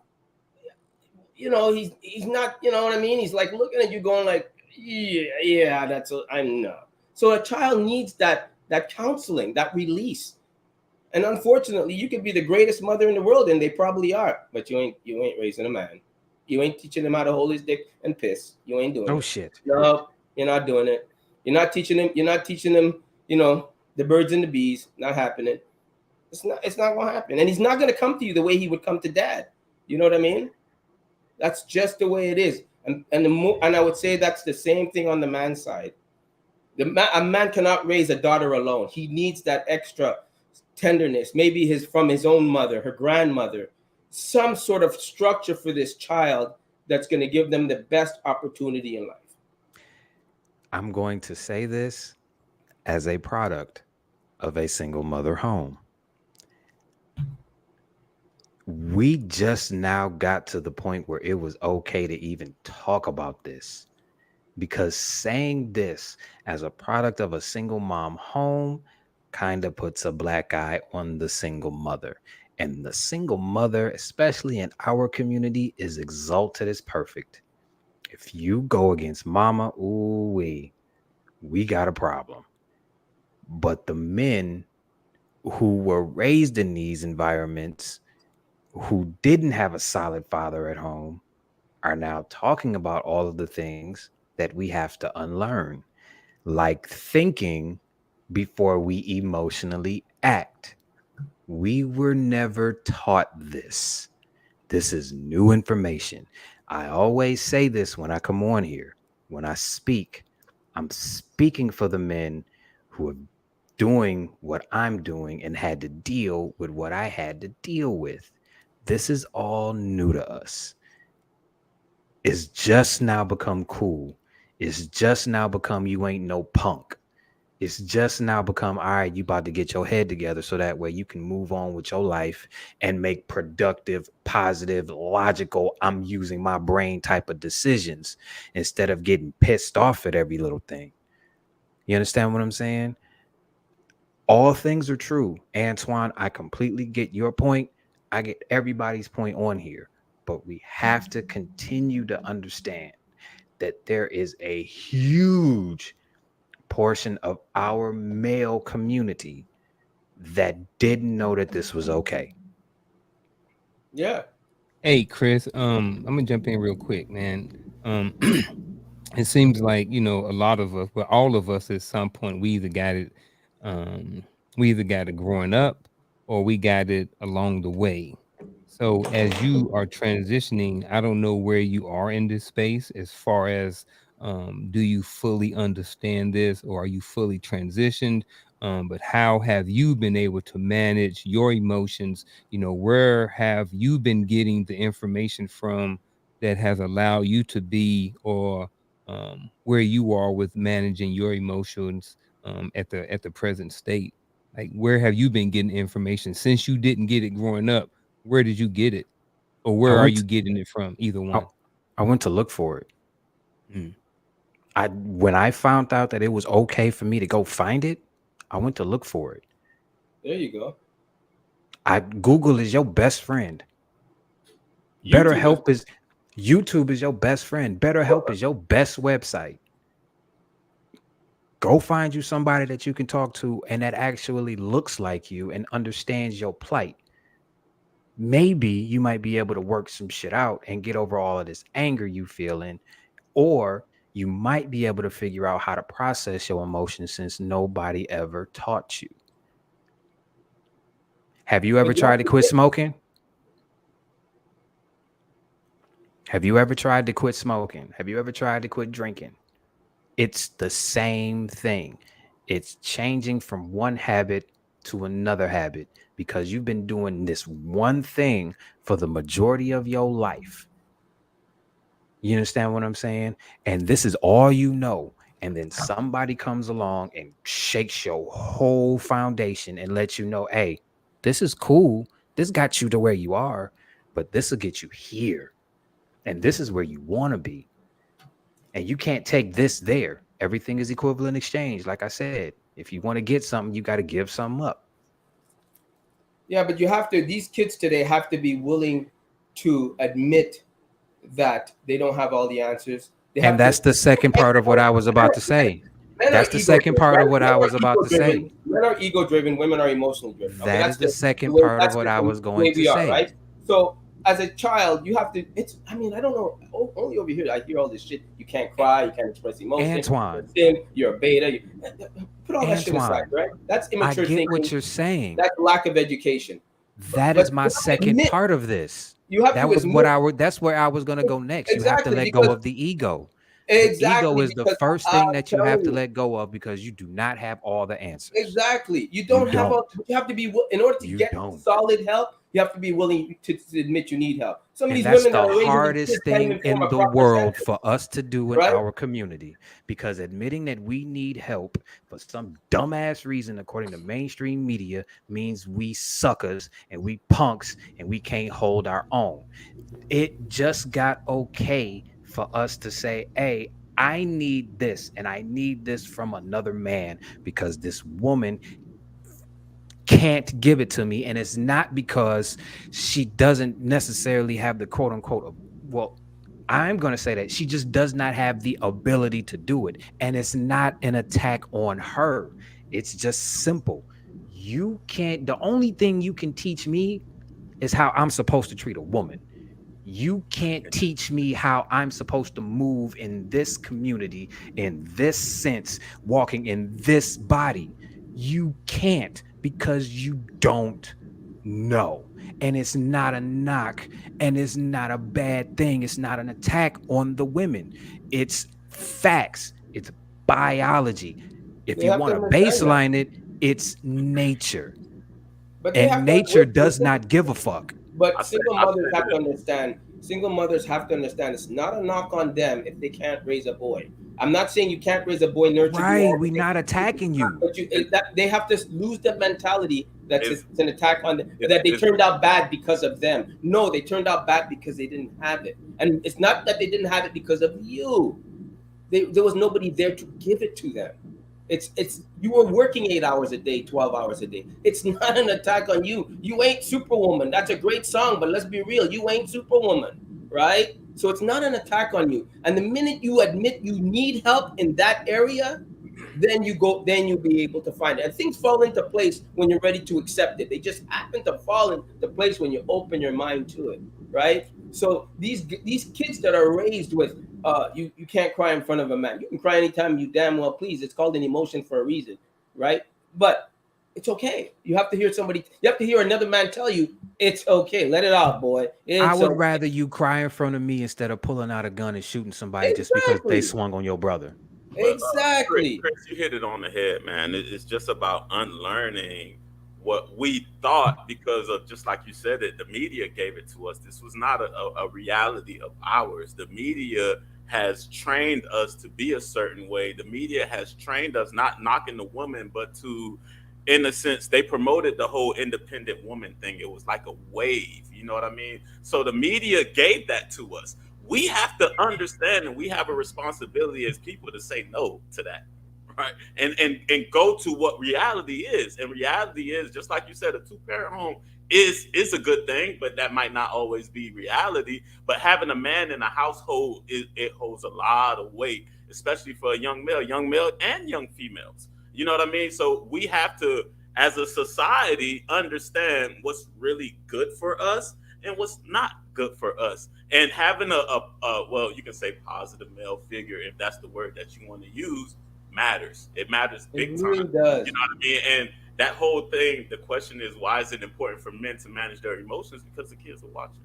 you know, he's not, you know what I mean? He's like looking at you going like, yeah, I'm not. So a child needs that counseling, that release. And unfortunately, you could be the greatest mother in the world, and they probably are, but you ain't raising a man. You ain't teaching him how to hold his dick and piss. You ain't doing it. Oh shit. No, you're not doing it. You're not teaching him, you know, the birds and the bees. Not happening. It's not gonna happen. And he's not gonna come to you the way he would come to dad. You know what I mean? That's just the way it is. And I would say that's the same thing on the man's side. A man cannot raise a daughter alone. He needs that extra tenderness, maybe from his own mother, her grandmother, some sort of structure for this child that's going to give them the best opportunity in life. I'm going to say this as a product of a single mother home. We just now got to the point where it was okay to even talk about this, because saying this as a product of a single mom home kind of puts a black eye on the single mother. And the single mother, especially in our community, is exalted as perfect. If you go against mama, we got a problem. But the men who were raised in these environments, who didn't have a solid father at home, are now talking about all of the things that we have to unlearn, like thinking before we emotionally act. We were never taught this. This is new information. I always say this when I come on here. When I speak, I'm speaking for the men who are doing what I'm doing and had to deal with what I had to deal with. This is all new to us. It's just now become cool. It's just now become you ain't no punk. It's just now become, all right, you about to get your head together so that way you can move on with your life and make productive, positive, logical, I'm using my brain type of decisions instead of getting pissed off at every little thing. You understand what I'm saying? All things are true. Antoine, I completely get your point. I get everybody's point on here. But we have to continue to understand that there is a huge portion of our male community that didn't know that this was okay. Yeah. Hey, Chris, I'm gonna jump in real quick, man. It seems like, you know, a lot of us, well, all of us at some point, we either got it growing up or we got it along the way. So as you are transitioning, I don't know where you are in this space as far as do you fully understand this, or are you fully transitioned? But how have you been able to manage your emotions? You know, where have you been getting the information from that has allowed you to be, or where you are with managing your emotions at the present state? Like, where have you been getting information since you didn't get it growing up? Where did you get it, or where are you getting it from? Either one. I went to look for it. When I found out that it was okay for me to go find it, I went to look for it. There you go. Google is your best friend. YouTube is your best friend. BetterHelp is your best website. Go find you somebody that you can talk to and that actually looks like you and understands your plight. maybe you might be able to work some shit out and get over all of this anger you feeling, or you might be able to figure out how to process your emotions since nobody ever taught you. Have you ever tried to quit smoking? Have you ever tried to quit smoking? Have you ever tried to quit drinking? It's the same thing. It's changing from one habit to another habit because you've been doing this one thing for the majority of your life. You understand what I'm saying? And this is all you know. And then somebody comes along and shakes your whole foundation and lets you know, hey, this is cool. This got you to where you are, but this will get you here. And this is where you want to be. And you can't take this there. Everything is equivalent exchange. Like I said, if you want to get something, you got to give something up. Yeah, but you have to, these kids today have to be willing to admit that they don't have all the answers. And that's the second part of what I was about to say. That's the second part of what I was about to say. Men are ego driven, women are emotionally driven. That is the second part of what I was going to say. Right? So as a child, you have to, I don't know, only over here, I hear all this shit. You can't cry, you can't express emotion. Antoine. You're a beta. Put all that shit aside, right? That's immature thinking. I get what you're saying. That's lack of education. That is my second part of this. That's where I was going to go next. Exactly, you have to let go of the ego. Exactly. The ego is the first thing that you have to let go of because you do not have all the answers. Exactly. You have to be, in order to get solid help, you have to be willing to admit you need help. Some of these women that's the hardest thing in the world for us to do in our community, because admitting that we need help for some dumbass reason, according to mainstream media, means we suckers and we punks and we can't hold our own. It just got okay for us to say, hey, I need this and I need this from another man because this woman can't give it to me. And it's not because she doesn't necessarily have the quote unquote, well, I'm going to say that she just does not have the ability to do it. And it's not an attack on her. It's just simple. You can't, the only thing you can teach me is how I'm supposed to treat a woman. You can't teach me how I'm supposed to move in this community, in this sense, walking in this body. You can't, because you don't know. And it's not a knock, and it's not a bad thing. It's not an attack on the women. It's facts. It's biology. If you want to baseline it, it's nature. And nature does not give a fuck. But single mothers have to understand. Single mothers have to understand it's not a knock on them if they can't raise a boy. I'm not saying you can't raise a boy, nurture. Right, we're not attacking you. But they have to lose the mentality that it's an attack on them, that they turned out bad because of them. No, they turned out bad because they didn't have it. And it's not that they didn't have it because of you. There was nobody there to give it to them. It's you were working 8 hours a day, 12 hours a day. It's not an attack on you. You ain't Superwoman. That's a great song, but let's be real. You ain't Superwoman, right? So it's not an attack on you. And the minute you admit you need help in that area, then you'll be able to find it. And things fall into place when you're ready to accept it. They just happen to fall into place when you open your mind to it, right? So these kids that are raised with you can't cry in front of a man. You can cry anytime you damn well please. It's called an emotion for a reason, right? But it's okay. You have to hear another man tell you it's okay. Let it out, boy. I would rather you cry in front of me instead of pulling out a gun and shooting somebody just because they swung on your brother. Exactly. Chris, you hit it on the head, man. It's just about unlearning what we thought, because of, just like you said, it, the media gave it to us. This was not a reality of ours. The media has trained us to be a certain way. The media has trained us, not knocking the woman, but to, in a sense, they promoted the whole independent woman thing. It was like a wave, you know what I mean? So the media gave that to us. We have to understand, and we have a responsibility as people to say no to that. Right. And go to what reality is. And reality is, just like you said, a two-parent home is a good thing, but that might not always be reality. But having a man in a household, it holds a lot of weight, especially for a young male and young females. You know what I mean? So we have to as a society, understand what's really good for us and what's not good for us. And having well, you can say positive male figure, if that's the word that you want to use, matters. It matters big It really time. does. You know what I mean? And that whole thing, the question is, why is it important for men to manage their emotions? Because the kids are watching.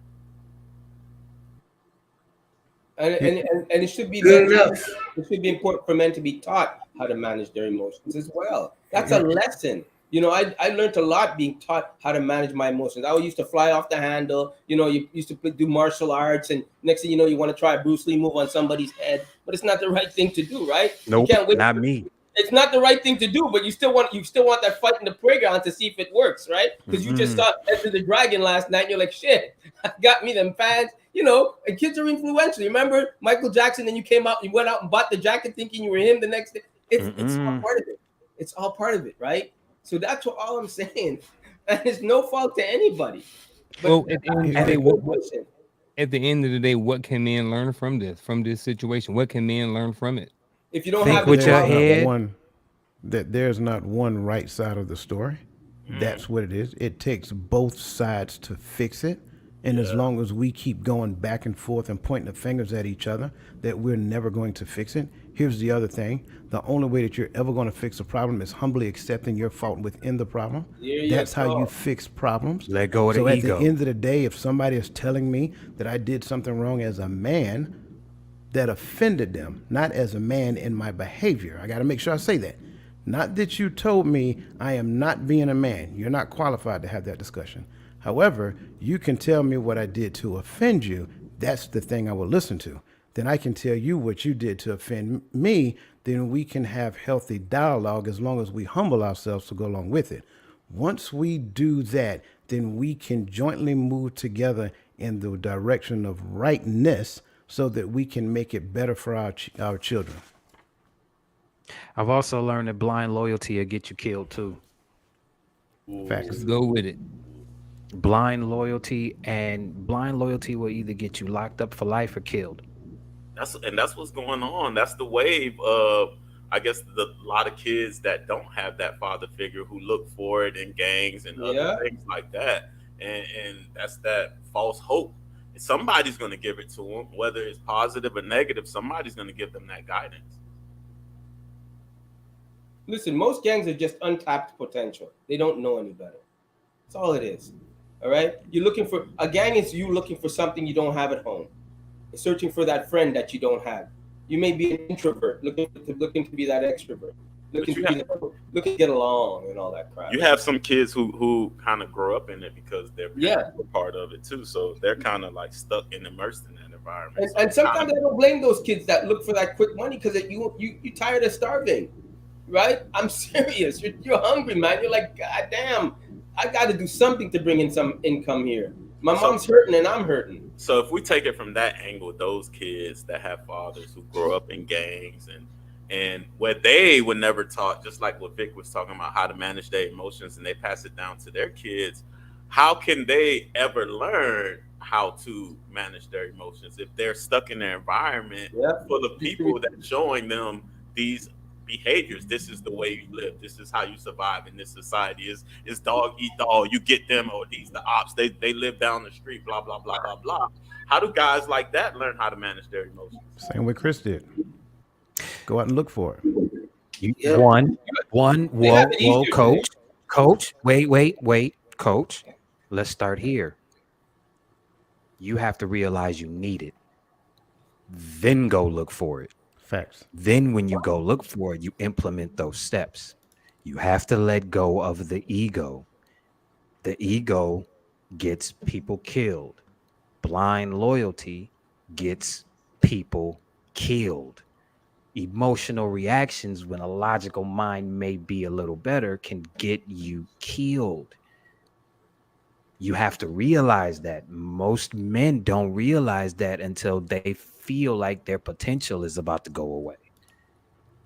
And it should be Good men, enough. it should be important for men to be taught how to manage their emotions as well. That's a lesson. You know, I learned a lot being taught how to manage my emotions. I used to fly off the handle. You know, you used to do martial arts, and next thing you know, you want to try a Bruce Lee move on somebody's head, but it's not the right thing to do, right? Nope, you can't wait not me. It's not the right thing to do, but you still want that fight in the playground to see if it works, right? Because you just saw Enter the Dragon last night, and you're like, shit, got me them fans. You know, and kids are influential. Remember Michael Jackson, and you went out and bought the jacket thinking you were him the next day. It's all part of it. It's all part of it, right? So that's all I'm saying. And it's no fault to anybody. But Well, at the end of the day, at the end of the day, what can men learn from this situation? What can men learn from it? If you don't Think have with your head, there's not one right side of the story. That's what it is. It takes both sides to fix it. And as long as we keep going back and forth and pointing the fingers at each other, that we're never going to fix it. Here's the other thing. The only way that you're ever going to fix a problem is humbly accepting your fault within the problem. That's how you fix problems. Let go of the ego. So at the end of the day, if somebody is telling me that I did something wrong as a man that offended them, not as a man in my behavior, I got to make sure I say that. Not that you told me I am not being a man. You're not qualified to have that discussion. However, you can tell me what I did to offend you. That's the thing I will listen to. Then I can tell you what you did to offend me. Then we can have healthy dialogue as long as we humble ourselves to go along with it. Once we do that, then we can jointly move together in the direction of rightness so that we can make it better for our children. I've also learned that blind loyalty will get you killed too. Facts. Go with it. Blind loyalty will either get you locked up for life or killed. That's what's going on. That's the wave of, I guess, a lot of kids that don't have that father figure who look for it in gangs and other things like that. And that's that false hope. Somebody's going to give it to them, whether it's positive or negative. Somebody's going to give them that guidance. Listen, most gangs are just untapped potential. They don't know any better. That's all it is. All right? A gang is you looking for something you don't have at home. You're searching for that friend that you don't have. You may be an introvert looking to be that extrovert. Looking to get along and all that crap. You have some kids who kind of grow up in it because they're part of it too. So they're kind of like stuck and immersed in that environment. And sometimes I don't blame those kids that look for that quick money because you tired of starving. Right? I'm serious. You're hungry, man. You're like, God damn, I got to do something to bring in some income here. My mom's hurting and I'm hurting. So if we take it from that angle, those kids that have fathers who grow up in gangs and where they were never taught, just like what Vic was talking about, how to manage their emotions, and they pass it down to their kids, how can they ever learn how to manage their emotions if they're stuck in their environment full of people that showing them these behaviors? This is the way you live. This is how you survive in this society. Is dog eat dog. You get them, or these the ops. They live down the street. Blah blah blah blah blah. How do guys like that learn how to manage their emotions? Same way Chris did. Go out and look for it. Whoa, coach. Wait, coach. Let's start here. You have to realize you need it. Then go look for it. Facts. Then when you go look for it, you implement those steps. You have to let go of the ego. The ego gets people killed. Blind loyalty gets people killed. Emotional reactions, when a logical mind may be a little better, can get you killed. You have to realize that. Most men don't realize that until they feel like their potential is about to go away,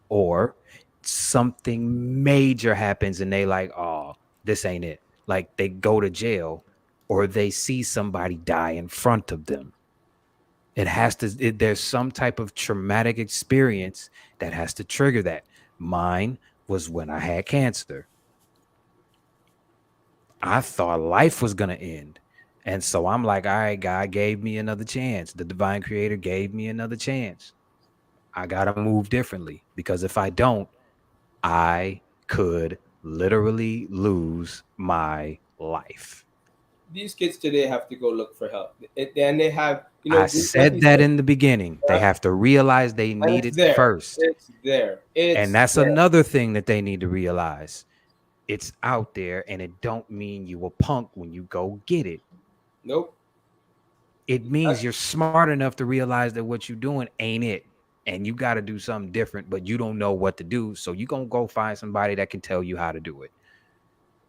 or something major happens and they like, oh, this ain't it. Like they go to jail or they see somebody die in front of them. There's some type of traumatic experience that has to trigger that. Mine was when I had cancer. I thought life was gonna end. And so I'm like, all right, God gave me another chance. The divine creator gave me another chance. I gotta move differently, because if I don't, I could literally lose my life. These kids today have to go look for help, and they have, I like said you that said, in the beginning. They have to realize they and need it's it there. first. It's there. And that's another thing that they need to realize. It's out there, and it don't mean you a punk when you go get it. Nope. It means you're smart enough to realize that what you're doing ain't it. And you got to do something different, but you don't know what to do. So you're going to go find somebody that can tell you how to do it.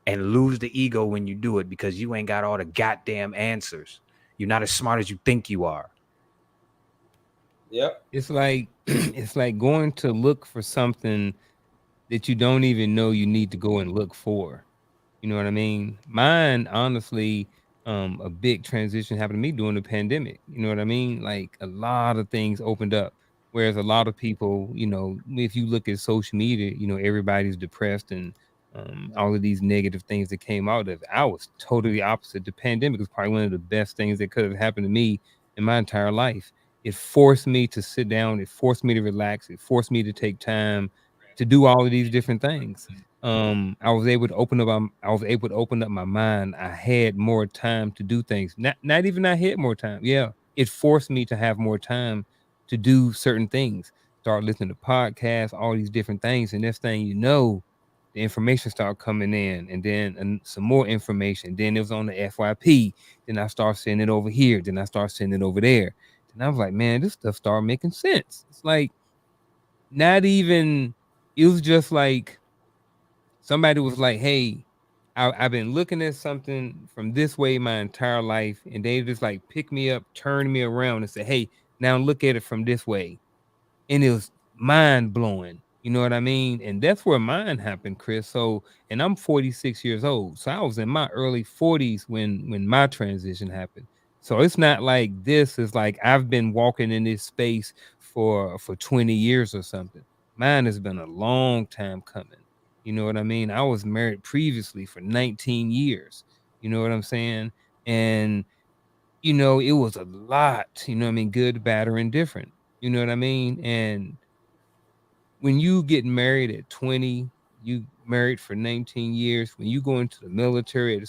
And lose the ego when you do it, because you ain't got all the goddamn answers. You're not as smart as you think you are. Yep. It's like going to look for something that you don't even know you need to go and look for. You know what I mean? Mine, honestly, a big transition happened to me during the pandemic. You know what I mean? Like, a lot of things opened up. Whereas a lot of people, if you look at social media, everybody's depressed and all of these negative things that came out of it. I was totally opposite. The pandemic was probably one of the best things that could have happened to me in my entire life. It forced me to sit down. It forced me to relax. It forced me to take time to do all of these different things. I was able to open up my mind. I had more time to do things. Not even I had more time. Yeah, it forced me to have more time to do certain things. Start listening to podcasts, all these different things, and next thing you know, the information started coming in, and then some more information. Then it was on the FYP. Then I start sending it over here. Then I start sending it over there. And I was like, man, this stuff started making sense. It's like, not even, it was just like somebody was like, hey, I've been looking at something from this way my entire life, and they just like pick me up, turn me around, and say, hey, now look at it from this way. And it was mind blowing. You know what I mean? And that's where mine happened, Chris. So, and I'm 46 years old. So I was in my early 40s when my transition happened. So it's not like this is like I've been walking in this space for 20 years or something. Mine has been a long time coming. You know what I mean? I was married previously for 19 years. You know what I'm saying? And it was a lot, good, bad, or indifferent. You know what I mean? And when you get married at 20, you married for 19 years, when you go into the military at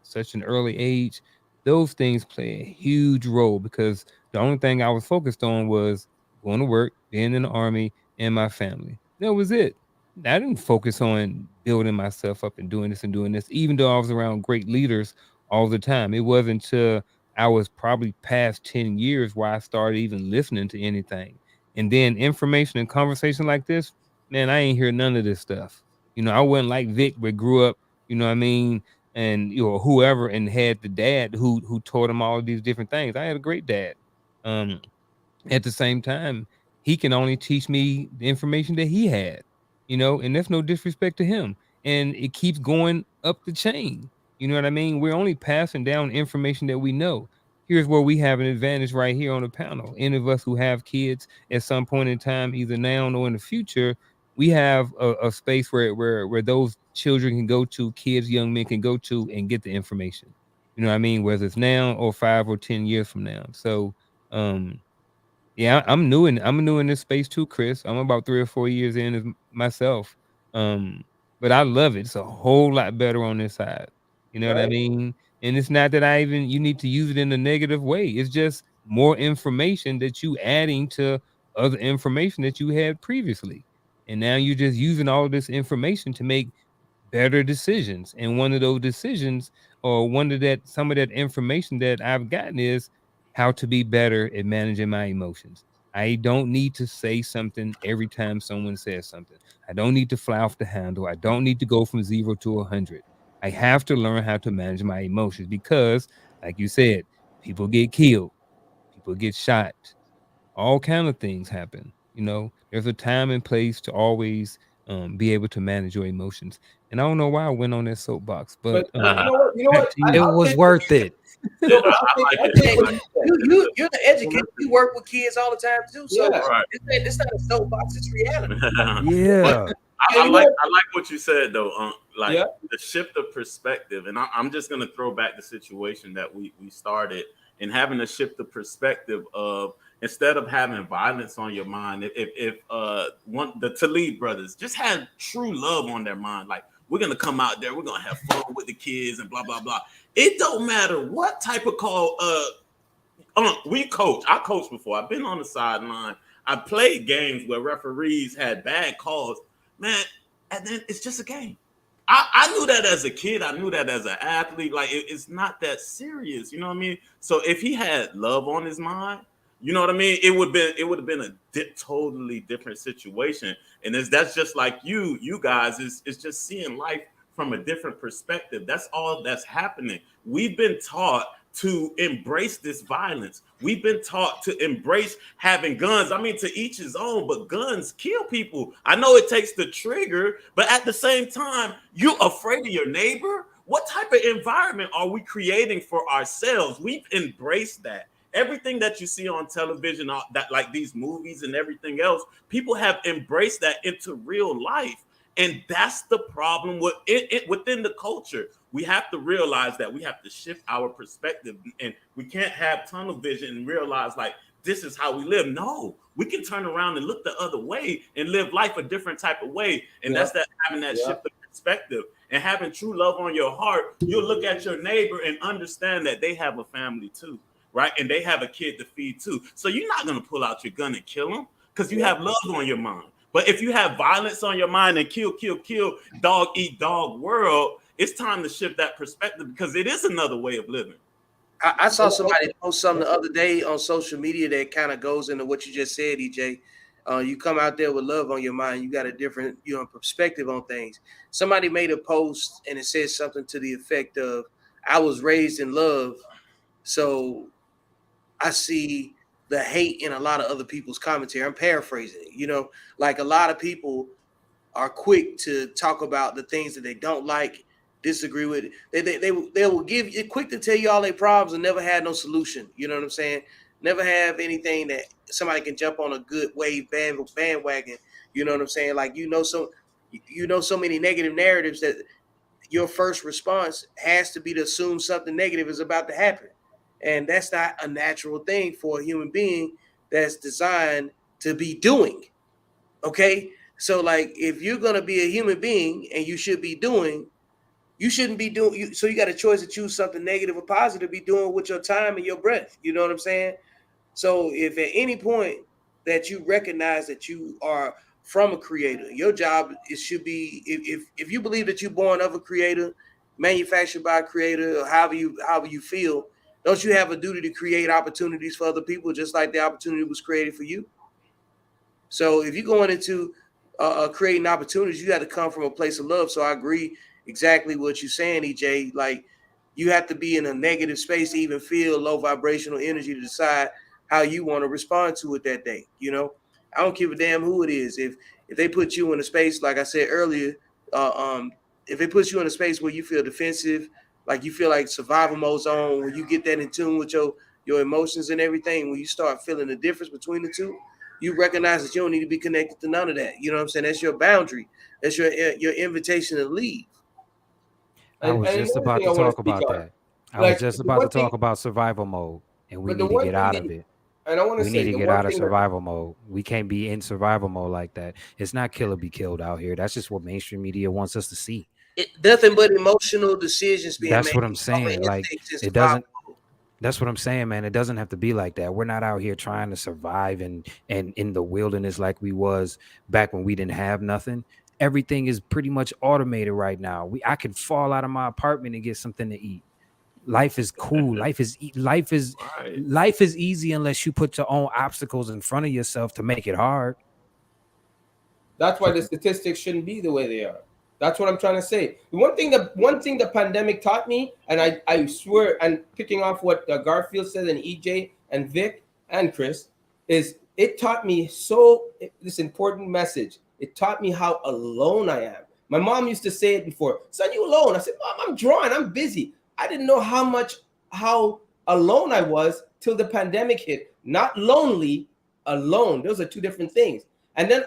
such an early age, those things play a huge role, because the only thing I was focused on was going to work, being in the Army, and my family. That was it. I didn't focus on building myself up and doing this, even though I was around great leaders all the time. It wasn't until I was probably past 10 years where I started even listening to anything. And then information and conversation like this, man, I ain't hear none of this stuff. I wasn't like Vic, but grew up, you know what I mean, and whoever, and had the dad who taught him all of these different things. I had a great dad. At the same time, he can only teach me the information that he had, and that's no disrespect to him. And it keeps going up the chain. You know what I mean? We're only passing down information that we know. Here's where we have an advantage right here on the panel. Any of us who have kids at some point in time, either now or in the future, we have a space where those children can go to, kids, young men can go to and get the information. You know what I mean? Whether it's now or 5 or 10 years from now. So, yeah, I'm new in this space too, Chris. I'm about 3 or 4 years in as myself. But I love it. It's a whole lot better on this side. You know what I mean? And it's not that you need to use it in a negative way. It's just more information that you adding to other information that you had previously. And now you're just using all of this information to make better decisions. And one of those decisions, or some of that information that I've gotten, is how to be better at managing my emotions. I don't need to say something every time someone says something. I don't need to fly off the handle. I don't need to go from 0 to 100. I have to learn how to manage my emotions, because, like you said, people get killed, people get shot, all kind of things happen. There's a time and place to always be able to manage your emotions. And I don't know why I went on that soapbox, but you know what? It was worth it. You're the educator. You work with kids all the time too. So Right. it's not a soapbox, it's reality. Yeah. I like what you said though. Like the shift of perspective, and I'm just gonna throw back the situation that we started, and having a shift of perspective of instead of having violence on your mind, if the Talib brothers just had true love on their mind, like we're gonna come out there, we're gonna have fun with the kids and blah blah blah. It don't matter what type of call. We coach. I coached before. I've been on the sideline. I played games where referees had bad calls. Man, and then it's just a game. I knew that as a kid. I knew that as an athlete. Like it's not that serious. You know what I mean? So if he had love on his mind, you know what I mean? It would have been a totally different situation. And that's just like you guys is just seeing life from a different perspective. That's all that's happening. We've been taught to embrace this violence. We've been taught to embrace having guns. I mean, to each his own, but guns kill people. I know it takes the trigger, but at the same time, you afraid of your neighbor? What type of environment are we creating for ourselves? We've embraced that. Everything that you see on television, that like these movies and everything else, people have embraced that into real life. And that's the problem with it within the culture. We have to realize that we have to shift our perspective, and we can't have tunnel vision and realize like this is how we live. No, we can turn around and look the other way and live life a different type of way. And that's that having that shift of perspective and having true love on your heart. You'll look at your neighbor and understand that they have a family too, right? And they have a kid to feed too. So you're not gonna pull out your gun and kill them because you have love on your mind. But if you have violence on your mind and kill, dog eat dog world, it's time to shift that perspective because it is another way of living. I saw somebody post something the other day on social media that kind of goes into what you just said, EJ. You come out there with love on your mind, you got a different, perspective on things. Somebody made a post and it says something to the effect of, I was raised in love, so I see the hate in a lot of other people's commentary. I'm paraphrasing it, like a lot of people are quick to talk about the things that they don't like, disagree with. They will give you quick to tell you all their problems and never had no solution. You know what I'm saying? Never have anything that somebody can jump on a good wave bandwagon. You know what I'm saying? Like, so many negative narratives that your first response has to be to assume something negative is about to happen. And that's not a natural thing for a human being that's designed to be doing. Okay? So, like, if you're going to be a human being and you should be doing, you shouldn't be doing. So you got a choice to choose something negative or positive, be doing with your time and your breath. You know what I'm saying? So if at any point that you recognize that you are from a creator, your job should be, if you believe that you're born of a creator, manufactured by a creator, or however you feel, don't you have a duty to create opportunities for other people just like the opportunity was created for you? So if you're going into creating opportunities, you got to come from a place of love. So I agree exactly what you're saying, EJ. Like, you have to be in a negative space to even feel low vibrational energy to decide how you want to respond to it that day. I don't give a damn who it is. If they put you in a space, like I said earlier, if it puts you in a space where you feel defensive, like you feel like survival mode's on, when you get that in tune with your emotions and everything, when you start feeling the difference between the two, you recognize that you don't need to be connected to none of that. You know what I'm saying? That's your boundary. That's your invitation to leave. I was just about to talk about that. I was just about to talk about survival mode, and we need to get out of it. And I want to say, we need to get out of survival mode. We can't be in survival mode like that. It's not kill or be killed out here. That's just what mainstream media wants us to see. Nothing but emotional decisions being made. That's what I'm saying. Like, it doesn't. That's what I'm saying, man. It doesn't have to be like that. We're not out here trying to survive and in the wilderness like we was back when we didn't have nothing. Everything is pretty much automated right now. I could fall out of my apartment and get something to eat. Life is cool. Life is easy unless you put your own obstacles in front of yourself to make it hard. That's why the statistics shouldn't be the way they are. That's what I'm trying to say. One thing the pandemic taught me, and I swear, and picking off what Garfield said, and EJ and Vic and Chris, is it taught me this important message. It taught me how alone I am. My mom used to say it before, son, you alone? I said, Mom, I'm drawing, I'm busy. I didn't know how alone I was till the pandemic hit. Not lonely, alone. Those are two different things. And then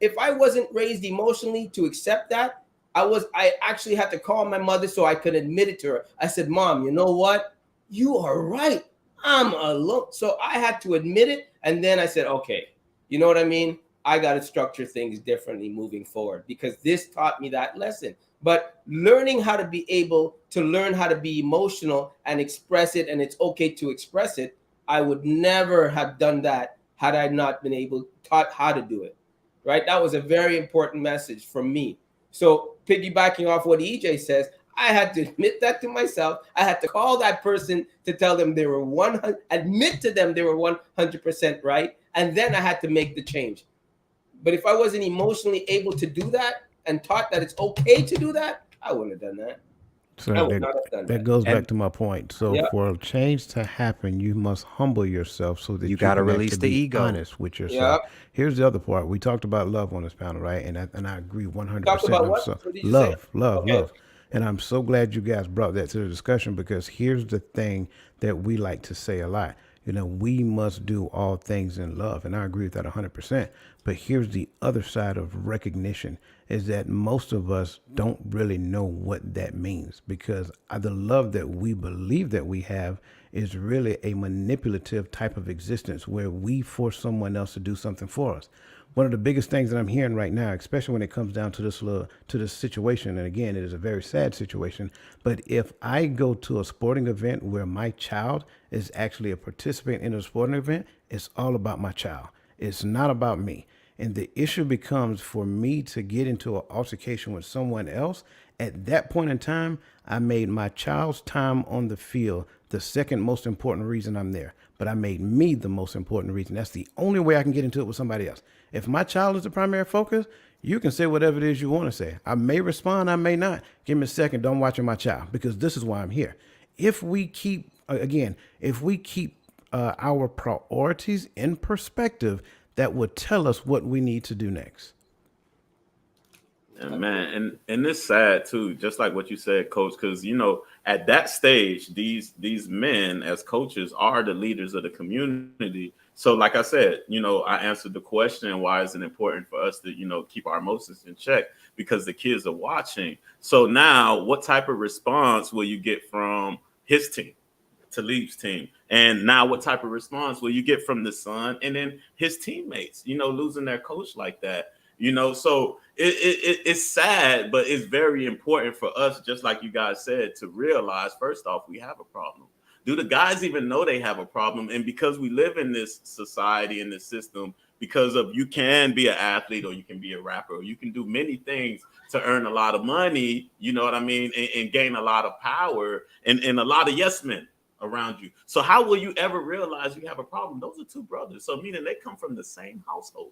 if I wasn't raised emotionally to accept that, I actually had to call my mother so I could admit it to her. I said, Mom, you know what? You are right. I'm alone. So I had to admit it. And then I said, okay, you know what I mean? I got to structure things differently moving forward, because this taught me that lesson. But learning how to be able to learn how to be emotional and express it, and it's okay to express it, I would never have done that had I not been taught how to do it, right? That was a very important message from me. So piggybacking off what EJ says, I had to admit that to myself. I had to call that person to tell them they were admit to them they were 100% right. And then I had to make the change. But if I wasn't emotionally able to do that and taught that it's okay to do that, I wouldn't have done that. So that goes back to my point. So for a change to happen, you must humble yourself so that you got to release the be ego. Honest with yourself. Yep. Here's the other part. We talked about love on this panel, right? And I agree 100%. Talk about what? So, love. And I'm so glad you guys brought that to the discussion, because here's the thing that we like to say a lot. You know, we must do all things in love. And I agree with that 100%. But here's the other side of recognition, is that most of us don't really know what that means, because the love that we believe that we have is really a manipulative type of existence where we force someone else to do something for us. One of the biggest things that I'm hearing right now, especially when it comes down to this situation, and again, it is a very sad situation, but if I go to a sporting event where my child is actually a participant in a sporting event, it's all about my child. It's not about me. And the issue becomes, for me to get into an altercation with someone else, at that point in time, I made my child's time on the field the second most important reason I'm there. But I made me the most important reason. That's the only way I can get into it with somebody else. If my child is the primary focus, you can say whatever it is you want to say. I may respond, I may not. Give me a second, don't watch my child, because this is why I'm here. If we keep, our priorities in perspective, that would tell us what we need to do next. And man, and it's sad too, just like what you said, Coach, because you know, at that stage, these men as coaches are the leaders of the community. So, like I said, you know, I answered the question, why is it important for us to, you know, keep our emotions in check? Because the kids are watching. So now, what type of response will you get from his team, Talib's team? And now what type of response will you get from the son and then his teammates, you know, losing their coach like that? You know, so it's sad, but it's very important for us, just like you guys said, to realize, first off, we have a problem. Do the guys even know they have a problem? And because we live in this society, in this system, because of you can be an athlete or you can be a rapper or you can do many things to earn a lot of money, you know what I mean, and gain a lot of power and a lot of yes men around you. So how will you ever realize you have a problem? Those are two brothers. So meaning they come from the same household.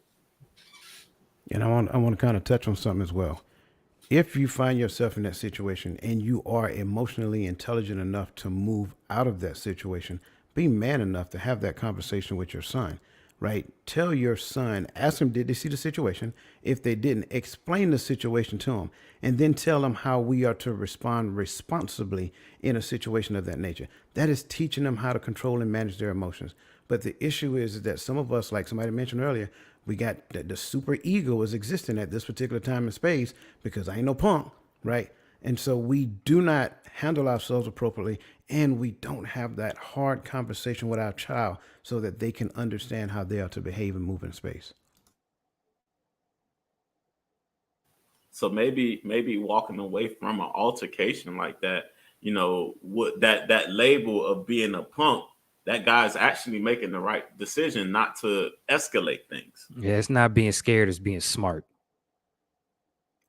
And I want to kind of touch on something as well. If you find yourself in that situation and you are emotionally intelligent enough to move out of that situation, be man enough to have that conversation with your son, right? Tell your son, ask him, did they see the situation? If they didn't, explain the situation to him, and then tell them how we are to respond responsibly in a situation of that nature. That is teaching them how to control and manage their emotions. But the issue is that some of us, like somebody mentioned earlier, we got the super ego is existing at this particular time and space because I ain't no punk, right? And so we do not handle ourselves appropriately, and we don't have that hard conversation with our child so that they can understand how they are to behave and move in space. So maybe walking away from an altercation like that, you know, what that label of being a punk, that guy's actually making the right decision not to escalate things. Yeah, it's not being scared, it's being smart.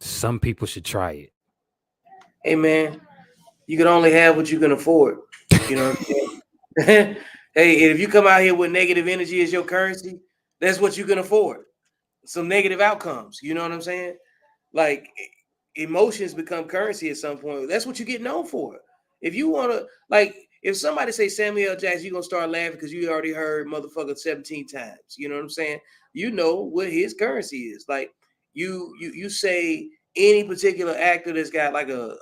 Some people should try it. Hey, man, you can only have what you can afford. You know what I'm saying? Hey, if you come out here with negative energy as your currency, that's what you can afford. Some negative outcomes. You know what I'm saying? Like, emotions become currency at some point. That's what you get known for. If you want to, like, if somebody say Samuel L. Jackson, you're going to start laughing because you already heard motherfucker 17 times. You know what I'm saying? You know what his currency is. Like, you say any particular actor that's got like a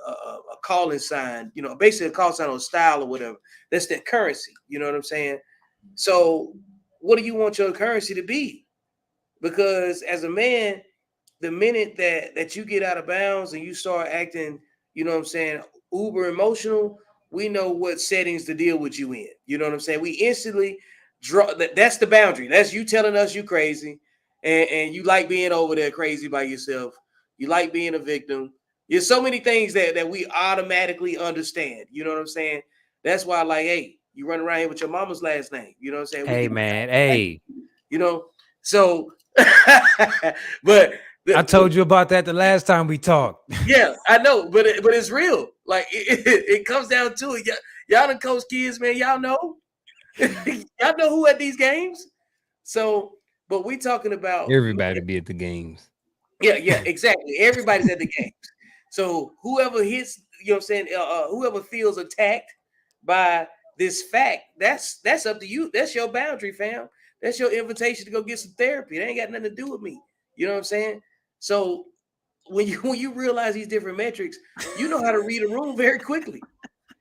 calling sign, you know, basically a call sign on style or whatever, that's their currency. You know what I'm saying? So what do you want your currency to be? because as a man, the minute that you get out of bounds and you start acting, you know what I'm saying, uber emotional, we know what settings to deal with you in. You know what I'm saying? We instantly draw that's the boundary. That's you telling us you crazy and you like being over there crazy by yourself. You like being a victim. There's so many things that we automatically understand. You know what I'm saying? That's why, like, hey, you run around here with your mama's last name. You know what I'm saying? Hey, man. Hey. You know, so, but I told you about that the last time we talked. Yeah, I know, but it's real. Like it comes down to it. Y'all done coach kids, man. Y'all know, y'all know who at these games. So, but we talking about everybody be at the games. Yeah, exactly. Everybody's at the games. So whoever hits, you know what I'm saying, whoever feels attacked by this fact, that's up to you. That's your boundary, fam. That's your invitation to go get some therapy. It ain't got nothing to do with me. You know what I'm saying? So when you realize these different metrics, you know how to read a room very quickly.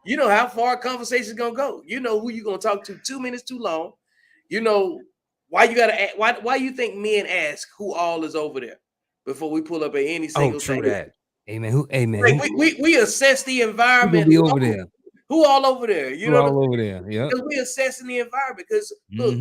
You know how far a conversation is gonna go. You know who you're gonna talk to 2 minutes too long. You know why you gotta why you think men ask who all is over there before we pull up at any single thing. That. Hey man, like, we assess the environment. Who over there? Who all over there? You who know, all over there? Yeah. Because we assessing the environment. Because look,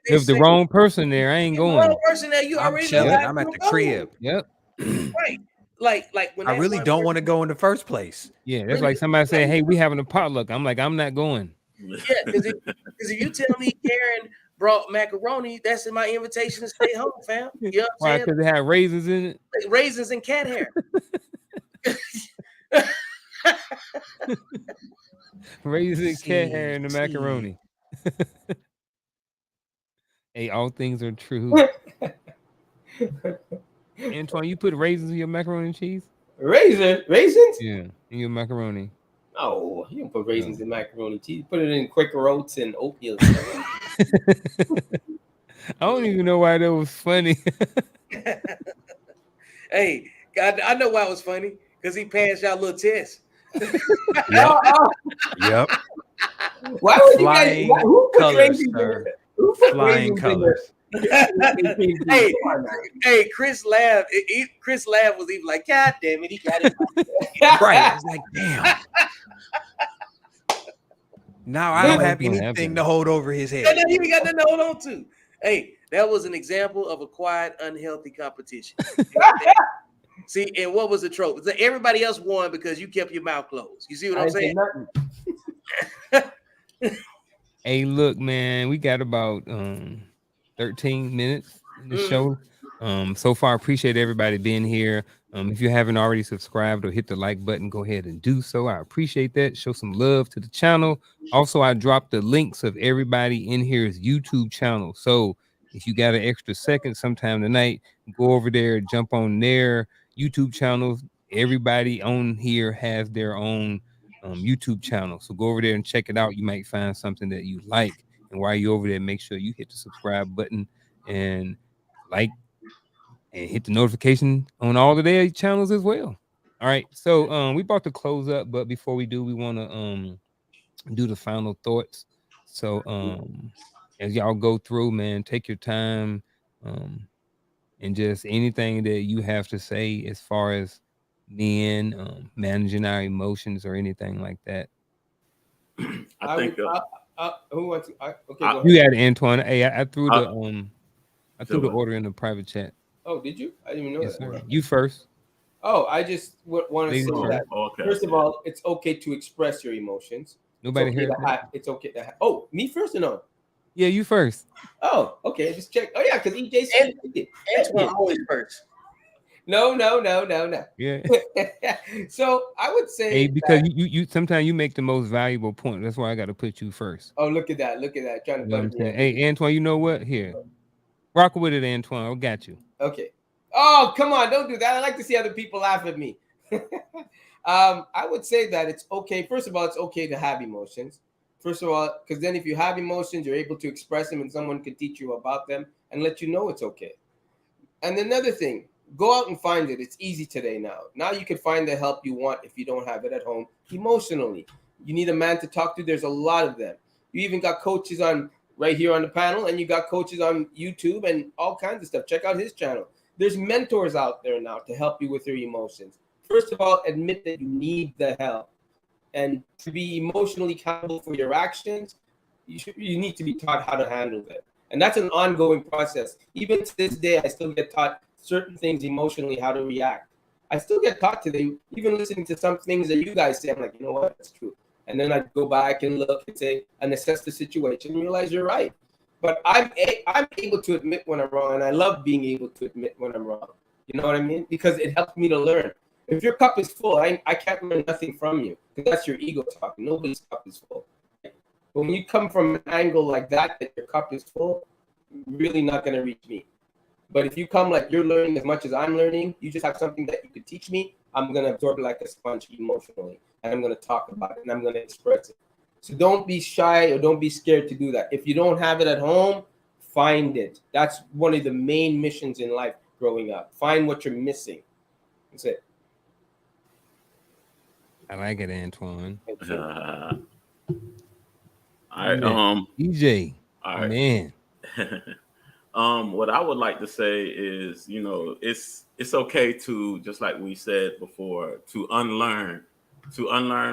if the wrong person there, I ain't going. Wrong person there, you I'm already chilling. know. I'm at the crib. Yep. Right. Like when I really don't want to go in the first place. Yeah, that's really, like somebody saying, "Hey, we having a potluck." I'm like, I'm not going. Yeah, because if you tell me Karen brought macaroni, that's in my invitation to stay home, fam. You know what I'm saying? Because it had raisins in it. Like raisins and cat hair. Raisins, cat hair, and the macaroni. Hey, all things are true. Antoine, you put raisins in your macaroni and cheese? Raisins? Yeah, in your macaroni. No, you don't put raisins in macaroni and cheese. You put it in Quaker Oats and oatmeal. I don't even know why that was funny. Hey, I know why it was funny. Because he passed y'all little test. Yep. Why would flying you guys? Who put raisins in colors, Who put flying raisins colors. Hey, Chris laughed. Chris laughed was even like, God damn it, he got it. Right. It's like, damn. Now I don't have anything to hold over his head. You ain't got nothing to hold on to. Hey, that was an example of a quiet, unhealthy competition. See, and what was the trope? Everybody else won because you kept your mouth closed. You see what I'm saying? Hey, look, man, we got about 13 minutes in the show. So far, appreciate everybody being here. If you haven't already subscribed or hit the like button, go ahead and do so. I appreciate that. Show some love to the channel. Also, I dropped the links of everybody in here's YouTube channel. So if you got an extra second sometime tonight, go over there, jump on their YouTube channels. Everybody on here has their own YouTube channel. So go over there and check it out. You might find something that you like. And while you're over there, make sure you hit the subscribe button and like and hit the notification on all of their channels as well. All right. So we about to close up, but before we do, we want to do the final thoughts. So as y'all go through, man, take your time and just anything that you have to say as far as men managing our emotions or anything like that. I think who wants to, okay, go you ahead. got Antoine. Hey, I threw the order in the private chat. Oh, did you? I didn't even know that. Sir. You first. Oh, I just want to say that. Okay. First of all, it's okay to express your emotions. Nobody heard that. It's okay to have. Oh, me first or no? Yeah, you first. Oh, okay. Just check. Oh, yeah, because EJ said it. Antoine always first. No. Yeah. So I would say, hey, because you sometimes you make the most valuable point. That's why I got to put you first. Oh, look at that! Trying to. You know what I'm saying? Hey, Antoine, you know what? Here, rock with it, Antoine. I got you. Okay. Oh, come on! Don't do that. I like to see other people laugh at me. I would say that it's okay. First of all, it's okay to have emotions. First of all, because then if you have emotions, you're able to express them, and someone can teach you about them and let you know it's okay. And another thing. Go out and find it. It's easy today now. Now you can find the help you want if you don't have it at home emotionally. You need a man to talk to. There's a lot of them. You even got coaches on right here on the panel, and you got coaches on YouTube and all kinds of stuff. Check out his channel. There's mentors out there now to help you with your emotions. First of all, admit that you need the help. And to be emotionally accountable for your actions, you need to be taught how to handle it. And that's an ongoing process. Even to this day, I still get taught certain things emotionally, how to react. I still get taught today, even listening to some things that you guys say, I'm like, you know what, that's true. And then I go back and look and say, and assess the situation and realize you're right. But I'm able to admit when I'm wrong, and I love being able to admit when I'm wrong. You know what I mean? Because it helps me to learn. If your cup is full, I can't learn nothing from you, because that's your ego talking. Nobody's cup is full. But when you come from an angle like that your cup is full, you're really not going to reach me. But if you come like you're learning as much as I'm learning, you just have something that you could teach me, I'm going to absorb it like a sponge emotionally, and I'm going to talk about it, and I'm going to express it. So don't be shy or don't be scared to do that. If you don't have it at home, find it. That's one of the main missions in life growing up. Find what you're missing. That's it. I like it, Antoine. All right. EJ. All right. Man. What I would like to say is, it's okay to, just like we said before, to unlearn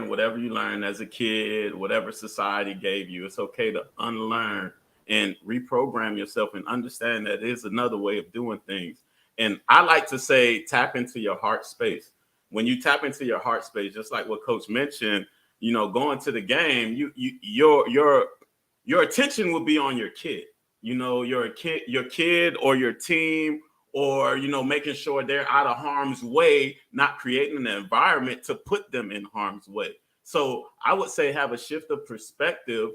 whatever you learned as a kid, whatever society gave you. It's okay to unlearn and reprogram yourself and understand that there's another way of doing things. And I like to say, tap into your heart space. When you tap into your heart space, just like what Coach mentioned, going to the game, your attention will be on your kid. Your kid or your team, or making sure they're out of harm's way, not creating an environment to put them in harm's way. So I would say have a shift of perspective,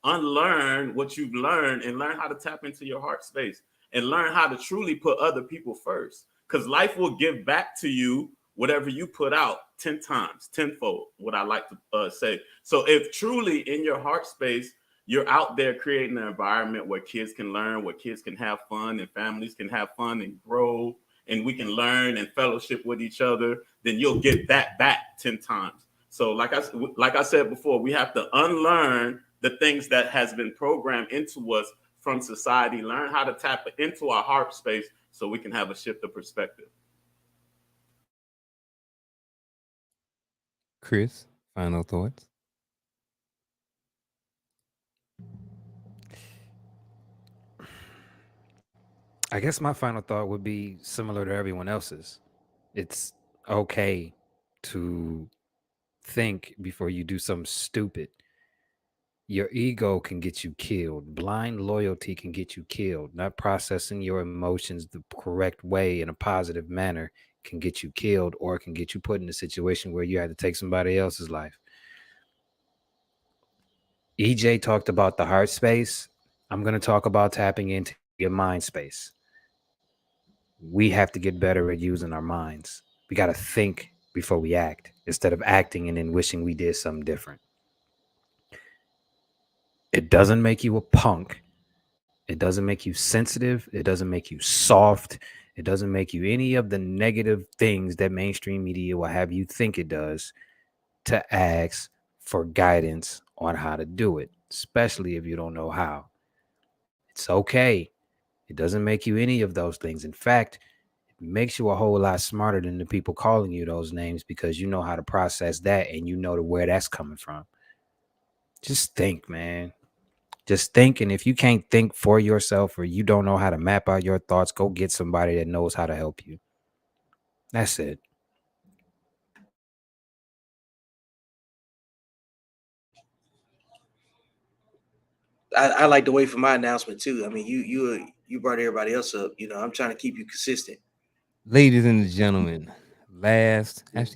unlearn what you've learned, and learn how to tap into your heart space and learn how to truly put other people first, because life will give back to you whatever you put out 10 times, tenfold, what I like to say. So if truly in your heart space, you're out there creating an environment where kids can learn, where kids can have fun, and families can have fun and grow, and we can learn and fellowship with each other, then you'll get that back 10 times. So like I said before, we have to unlearn the things that has been programmed into us from society, learn how to tap into our heart space so we can have a shift of perspective. Chris, final thoughts? I guess my final thought would be similar to everyone else's. It's okay to think before you do something stupid. Your ego can get you killed. Blind loyalty can get you killed. Not processing your emotions the correct way in a positive manner can get you killed, or it can get you put in a situation where you had to take somebody else's life. EJ talked about the heart space. I'm going to talk about tapping into your mind space. We have to get better at using our minds. We got to think before we act, instead of acting and then wishing we did something different. It doesn't make you a punk. It doesn't make you sensitive. It doesn't make you soft. It doesn't make you any of the negative things that mainstream media will have you think it does, to ask for guidance on how to do it, especially if you don't know how. It's okay. It doesn't make you any of those things. In fact, it makes you a whole lot smarter than the people calling you those names, because you know how to process that and you know where that's coming from. Just think, man. Just think. And if you can't think for yourself, or you don't know how to map out your thoughts, go get somebody that knows how to help you. That's it. I like to wait for my announcement too. I mean, you brought everybody else up. I'm trying to keep you consistent. Ladies and gentlemen, ladies and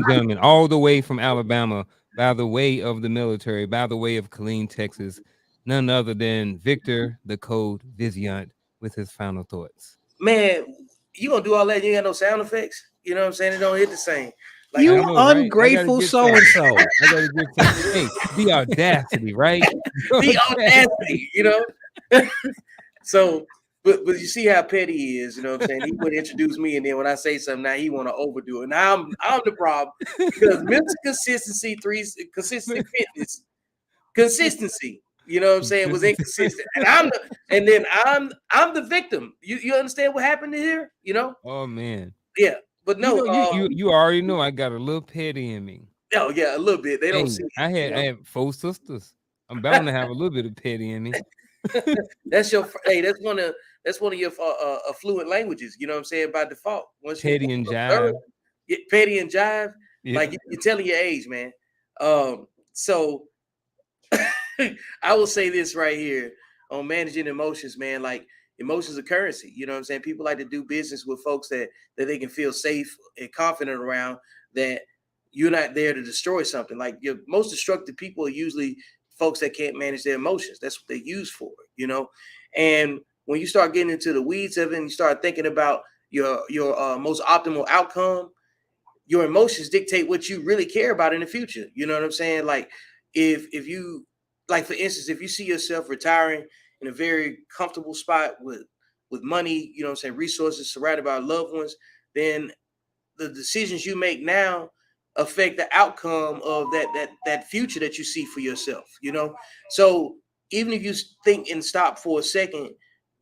gentlemen, all the way from Alabama, by the way of the military, by the way of Killeen, Texas, none other than Victor the Code Viziant with his final thoughts. Man, you gonna do all that? You ain't got no sound effects. You know what I'm saying? It don't hit the same. Like, you ungrateful so and so. I gotta get some. Hey, the audacity, right? The audacity, So, but you see how petty he is. You know what I'm saying? He would introduce me, and then when I say something, now he want to overdo it. Now I'm the problem, because mental consistency, consistent fitness, consistency. You know what I'm saying? Was inconsistent. And then I'm the victim. You understand what happened here? You know? Oh man. Yeah. But no, you already know I got a little petty in me. oh yeah, a little bit. They don't Hey, see it, I you know? had 4 sisters. I'm bound to have a little bit of petty in me. That's one of your fluent languages, you know what I'm saying, by default. Once Petty and jive. Petty and jive, Yeah. like you're telling your age, man. So I will say this right here on managing emotions, man. Like emotions are currency. You know what I'm saying? People like to do business with folks that they can feel safe and confident around, that you're not there to destroy something. Like your most destructive people are usually folks that can't manage their emotions. That's what they use for, you know? And when you start getting into the weeds of it and you start thinking about your most optimal outcome, your emotions dictate what you really care about in the future. You know what I'm saying? Like if you, like for instance, if you see yourself retiring in a very comfortable spot with money, you know what I'm saying, resources, surrounded by loved ones, then the decisions you make now affect the outcome of that future that you see for yourself, you know? So even if you think and stop for a second,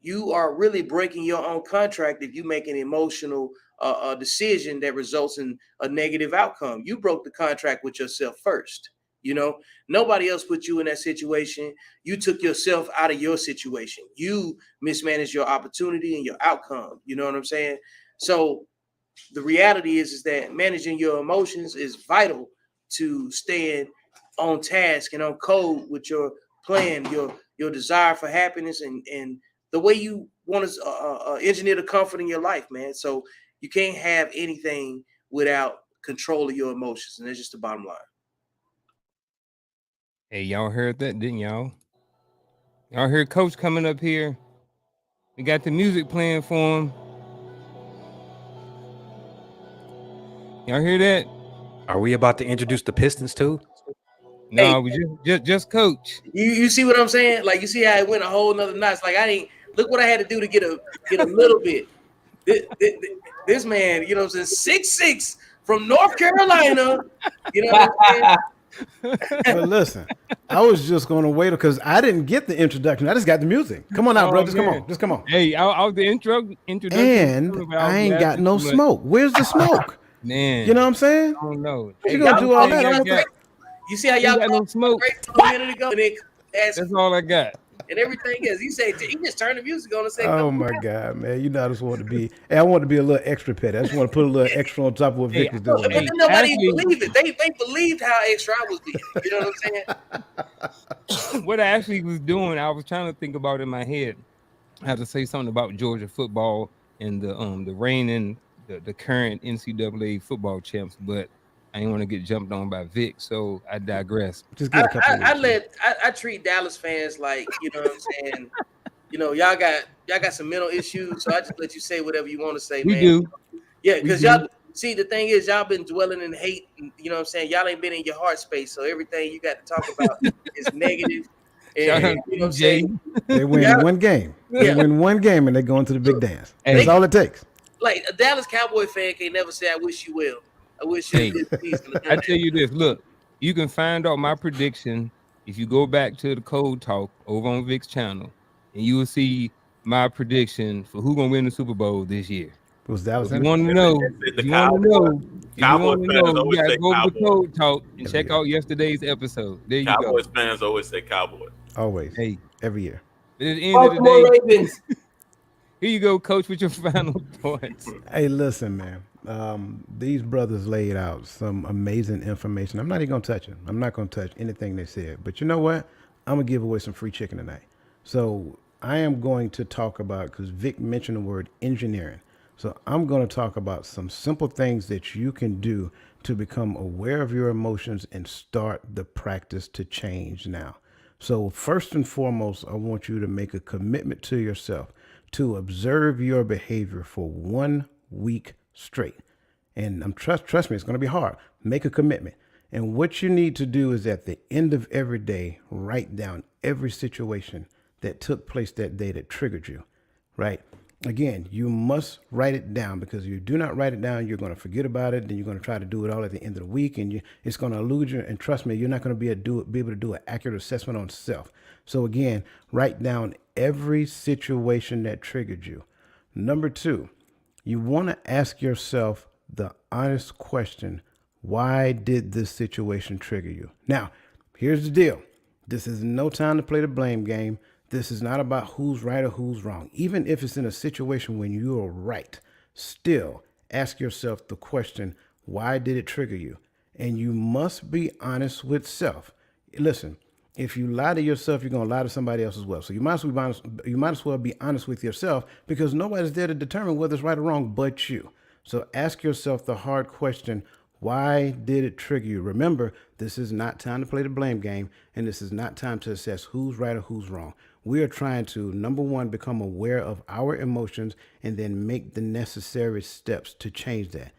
you are really breaking your own contract if you make an emotional decision that results in a negative outcome. You broke the contract with yourself first. You know, nobody else put you in that situation. You took yourself out of your situation. You mismanaged your opportunity and your outcome. You know what I'm saying? So the reality is that managing your emotions is vital to staying on task and on code with your plan, your desire for happiness, and the way you want to engineer the comfort in your life, man. So you can't have anything without control of your emotions, and that's just the bottom line. Hey, y'all heard that, didn't y'all? Y'all heard Coach coming up here. We got the music playing for him. Y'all hear that? Are we about to introduce the Pistons too? No, Hey, we just Coach. You see what I'm saying? Like you see how it went a whole nother notch. Like I didn't look what I had to do to get a little bit. This man, you know what I'm saying, 6'6" from North Carolina. You know what I'm saying? But listen, I was just going to wait because I didn't get the introduction. I just got the music. Come on out, bro. Just come on. Hey, I was the introduction. And I ain't got no smoke. Where's the smoke? Man, you know what I'm saying? I don't know. You gonna do all that? You see how y'all got no smoke? A minute ago, and That's all I got. And everything is. He just turned the music on and said, "Oh my God, man! You know I just want to be. Hey, I want to be a little extra petty. I just want to put a little extra on top of what Vic is doing. But then nobody believed it. They believed how extra I was being. You know what I'm saying? What I actually was doing, I was trying to think about in my head. I had to say something about Georgia football and the reigning, the current NCAA football champs, but I didn't want to get jumped on by Vic, so I digress. Just get a couple. I treat Dallas fans like, you know what I'm saying. You know, y'all got some mental issues, so I just let you say whatever you want to say, man. We do. Yeah, because y'all see the thing is y'all been dwelling in hate, and you know what I'm saying. Y'all ain't been in your heart space, so everything you got to talk about is negative. And you know what I'm saying. They win one game. They win one game, and they go into the big dance. That's all it takes. Like a Dallas Cowboy fan can never say, "I wish you well." I wish you. I tell you this. Look, you can find out my prediction if you go back to the Code Talk over on Vic's channel, and you will see my prediction for who's gonna win the Super Bowl this year. Was Dallas? You want to know? You gotta go to the Code Talk and check out yesterday's episode. There you go. Cowboys fans always say Cowboys. Always. Hey, every year. But at the end of the day, here you go, Coach, with your final thoughts. Hey, listen, man. These brothers laid out some amazing information. I'm not even gonna touch it. I'm not gonna touch anything they said. But you know what? I'm gonna give away some free chicken tonight. So I am going to talk about, because Vic mentioned the word engineering. So I'm going to talk about some simple things that you can do to become aware of your emotions and start the practice to change now. So first and foremost, I want you to make a commitment to yourself to observe your behavior for 1 week straight. And trust me, it's going to be hard. Make a commitment. And what you need to do is at the end of every day, write down every situation that took place that day that triggered you, right? Again, you must write it down, because if you do not write it down, you're going to forget about it. Then you're going to try to do it all at the end of the week, and it's going to elude you. And trust me, you're not going to be able to do an accurate assessment on self. So again, write down every situation that triggered you. Number 2, you want to ask yourself the honest question: why did this situation trigger you? Now, here's the deal. This is no time to play the blame game. This is not about who's right or who's wrong. Even if it's in a situation when you're right, still ask yourself the question: why did it trigger you? And you must be honest with self. Listen, if you lie to yourself, you're going to lie to somebody else as well. So you might as well be honest with yourself, because nobody's there to determine whether it's right or wrong but you. So ask yourself the hard question: why did it trigger you? Remember, this is not time to play the blame game, and this is not time to assess who's right or who's wrong. We are trying to, number 1, become aware of our emotions and then make the necessary steps to change that.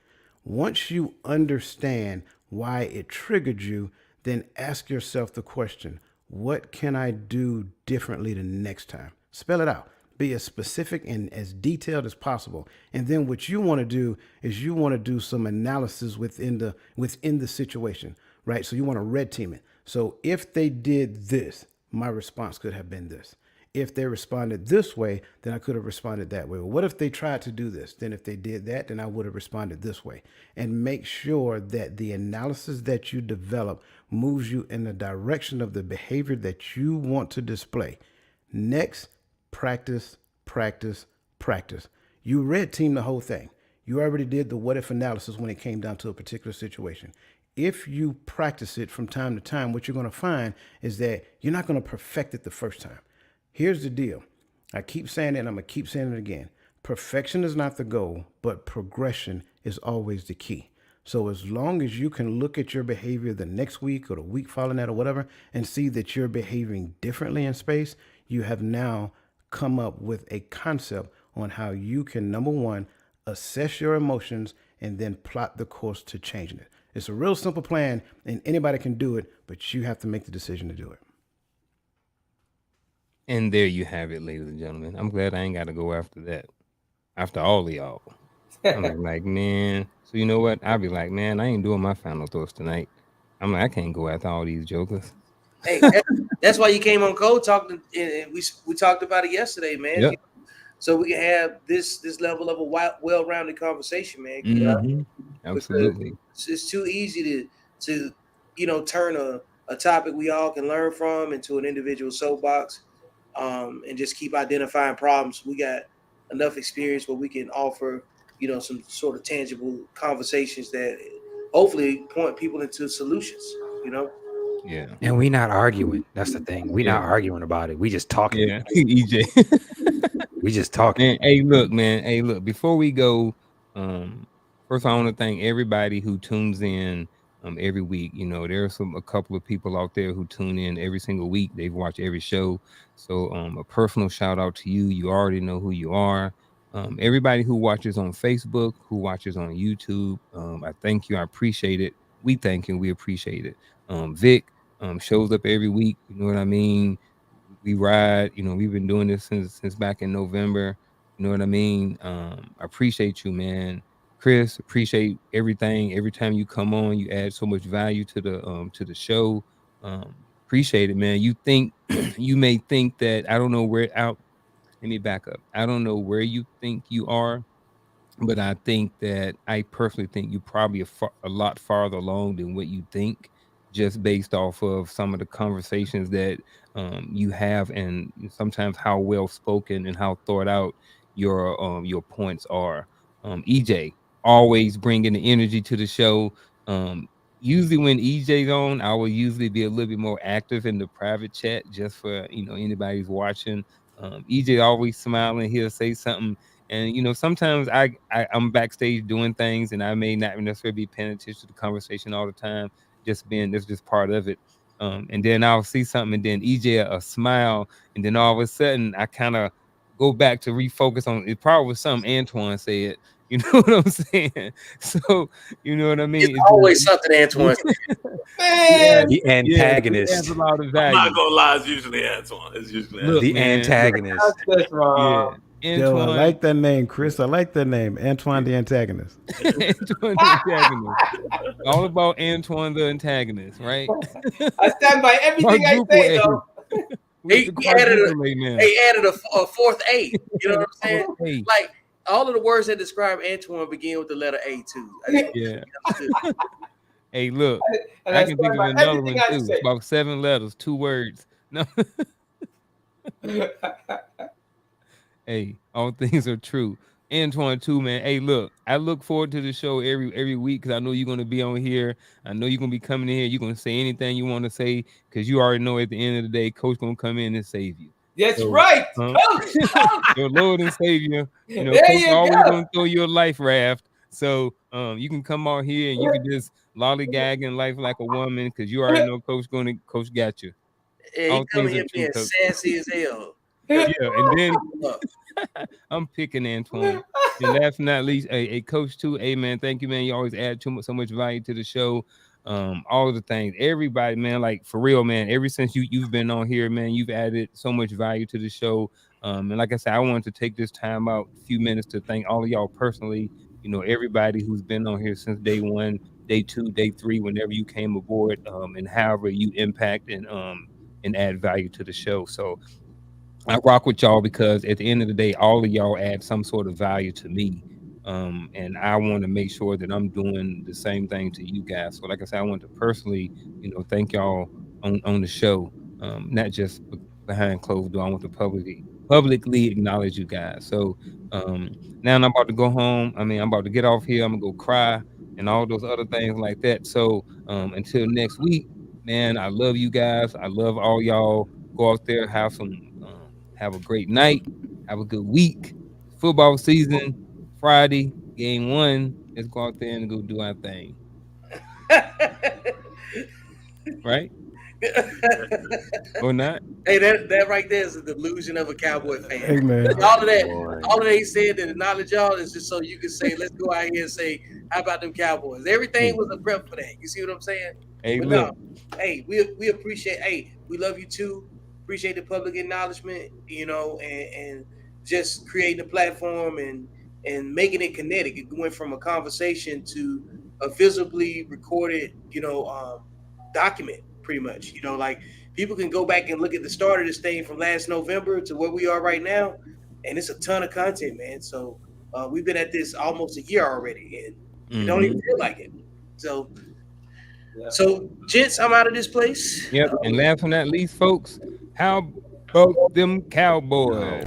Once you understand why it triggered you, then ask yourself the question: what can I do differently the next time? Spell it out. Be as specific and as detailed as possible. And then what you want to do is you want to do some analysis within the situation, right? So you want to red team it. So if they did this, my response could have been this. If they responded this way, then I could have responded that way. Well, what if they tried to do this? Then if they did that, then I would have responded this way. And make sure that the analysis that you develop moves you in the direction of the behavior that you want to display. Next, practice, practice, practice. You red team the whole thing. You already did the what if analysis when it came down to a particular situation. If you practice it from time to time, what you're going to find is that you're not going to perfect it the first time. Here's the deal. I keep saying it, and I'm going to keep saying it again. Perfection is not the goal, but progression is always the key. So as long as you can look at your behavior the next week or the week following that or whatever, and see that you're behaving differently in space, you have now come up with a concept on how you can, number 1, assess your emotions and then plot the course to changing it. It's a real simple plan, and anybody can do it, but you have to make the decision to do it. And there you have it, ladies and gentlemen. I'm glad I ain't got to go after that. After all of y'all. I'm like, man. So you know what? I'll be like, man, I ain't doing my final thoughts tonight. I'm like, I can't go after all these jokers. Hey, that's why you came on Code Talk, and we talked about it yesterday, man. Yep. So we can have this level of a well-rounded conversation, man. Mm-hmm. Absolutely. It's too easy to turn a topic we all can learn from into an individual soapbox, and just keep identifying problems. We got enough experience where we can offer, some sort of tangible conversations that hopefully point people into solutions, Yeah. And we not arguing. That's the thing. We not arguing about it. We just talking. Yeah. EJ. We just talking. And, hey, look, man. Hey, look, before we go, first I want to thank everybody who tunes in every week. There's a couple of people out there who tune in every single week. They've watched every show. So a personal shout out to you. You already know who you are. Everybody who watches on Facebook, who watches on YouTube, I thank you. I appreciate it. We thank you. We appreciate it. Vic shows up every week. You know what I mean? We ride. We've been doing this since back in November. You know what I mean? I appreciate you, man. Chris, appreciate everything. Every time you come on, you add so much value to the show. Appreciate it, man. You may think that I don't know where out. Let me back up. I don't know where you think you are, but I personally think you're probably a lot farther along than what you think, just based off of some of the conversations that you have, and sometimes how well spoken and how thought out your points are. EJ, always bringing the energy to the show. Usually when EJ's on, I will usually be a little bit more active in the private chat, just for anybody who's watching. EJ always smiling. He'll say something, and sometimes I'm backstage doing things, and I may not necessarily be paying attention to the conversation all the time. That's just part of it. And then I'll see something, and then EJ a smile, and then all of a sudden I kind of go back to refocus on it. Probably was something Antoine said. You know what I'm saying? So you know what I mean. It's always something Antoine said. Man, the antagonist. I'm not gonna lie. It's usually Antoine. It's usually the antagonist. That's wrong. Yo, I like that name, Chris. I like that name, Antoine the Antagonist. Antoine the Antagonist. All about Antoine the Antagonist, right? I stand by everything I say, though. He added a fourth A. You know what I'm saying? Like all of the words that describe Antoine begin with the letter A too. Yeah. Hey, look, I can think of another one too. It's about 7 letters, 2 words. No. Hey, all things are true. Antoine too, man. Hey, look, I look forward to the show every week because I know you're gonna be on here. I know you're gonna be coming in here. You're gonna say anything you want to say because you already know at the end of the day, Coach gonna come in and save you. That's right, Coach. Your Lord and Savior. You know, There Coach you always go. gonna throw you a life raft. So you can come out here and you can just lollygag in life like a woman because you already know Coach got you. Yeah, he coming here being sassy as hell. Yeah, and then I'm picking Antoine. And last but not least, a Coach too. Hey man, thank you, man. You always add so much value to the show. All of the things, everybody, man, like for real, man. Ever since you've been on here, man, you've added so much value to the show. And like I said, I wanted to take this time out, a few minutes to thank all of y'all personally. You know, everybody who's been on here since day 1, day 2, day 3, whenever you came aboard, and however you impact and add value to the show. So I rock with y'all because at the end of the day, all of y'all add some sort of value to me. And I want to make sure that I'm doing the same thing to you guys. So like I said, I want to personally, you know, thank y'all on the show, not just behind closed door. I want to publicly acknowledge you guys. So now I'm about to go home. I mean, I'm about to get off here. I'm gonna go cry and all those other things like that. So until next week, man, I love you guys. I love all y'all. Go out there, have a great night, have a good week. Football season, Friday, game 1. Let's go out there and go do our thing. Right? Or not? Hey, that right there is the delusion of a Cowboy fan. Hey, man. All of that he said to acknowledge y'all is just so you can say, let's go out here and say, how about them Cowboys? Everything was a prep for that. You see what I'm saying? Hey, but look. No, hey, we appreciate. Hey, we love you too. Appreciate the public acknowledgement, you know, and just creating a platform and making it kinetic. It went from a conversation to a visibly recorded, you know, document, pretty much. You know, like people can go back and look at the start of this thing from last November to where we are right now, and it's a ton of content, man. So we've been at this almost a year already, and it don't even feel like it. So. Yeah. So, gents, I'm out of this place. Yep. And last but not least, folks, how about them Cowboys?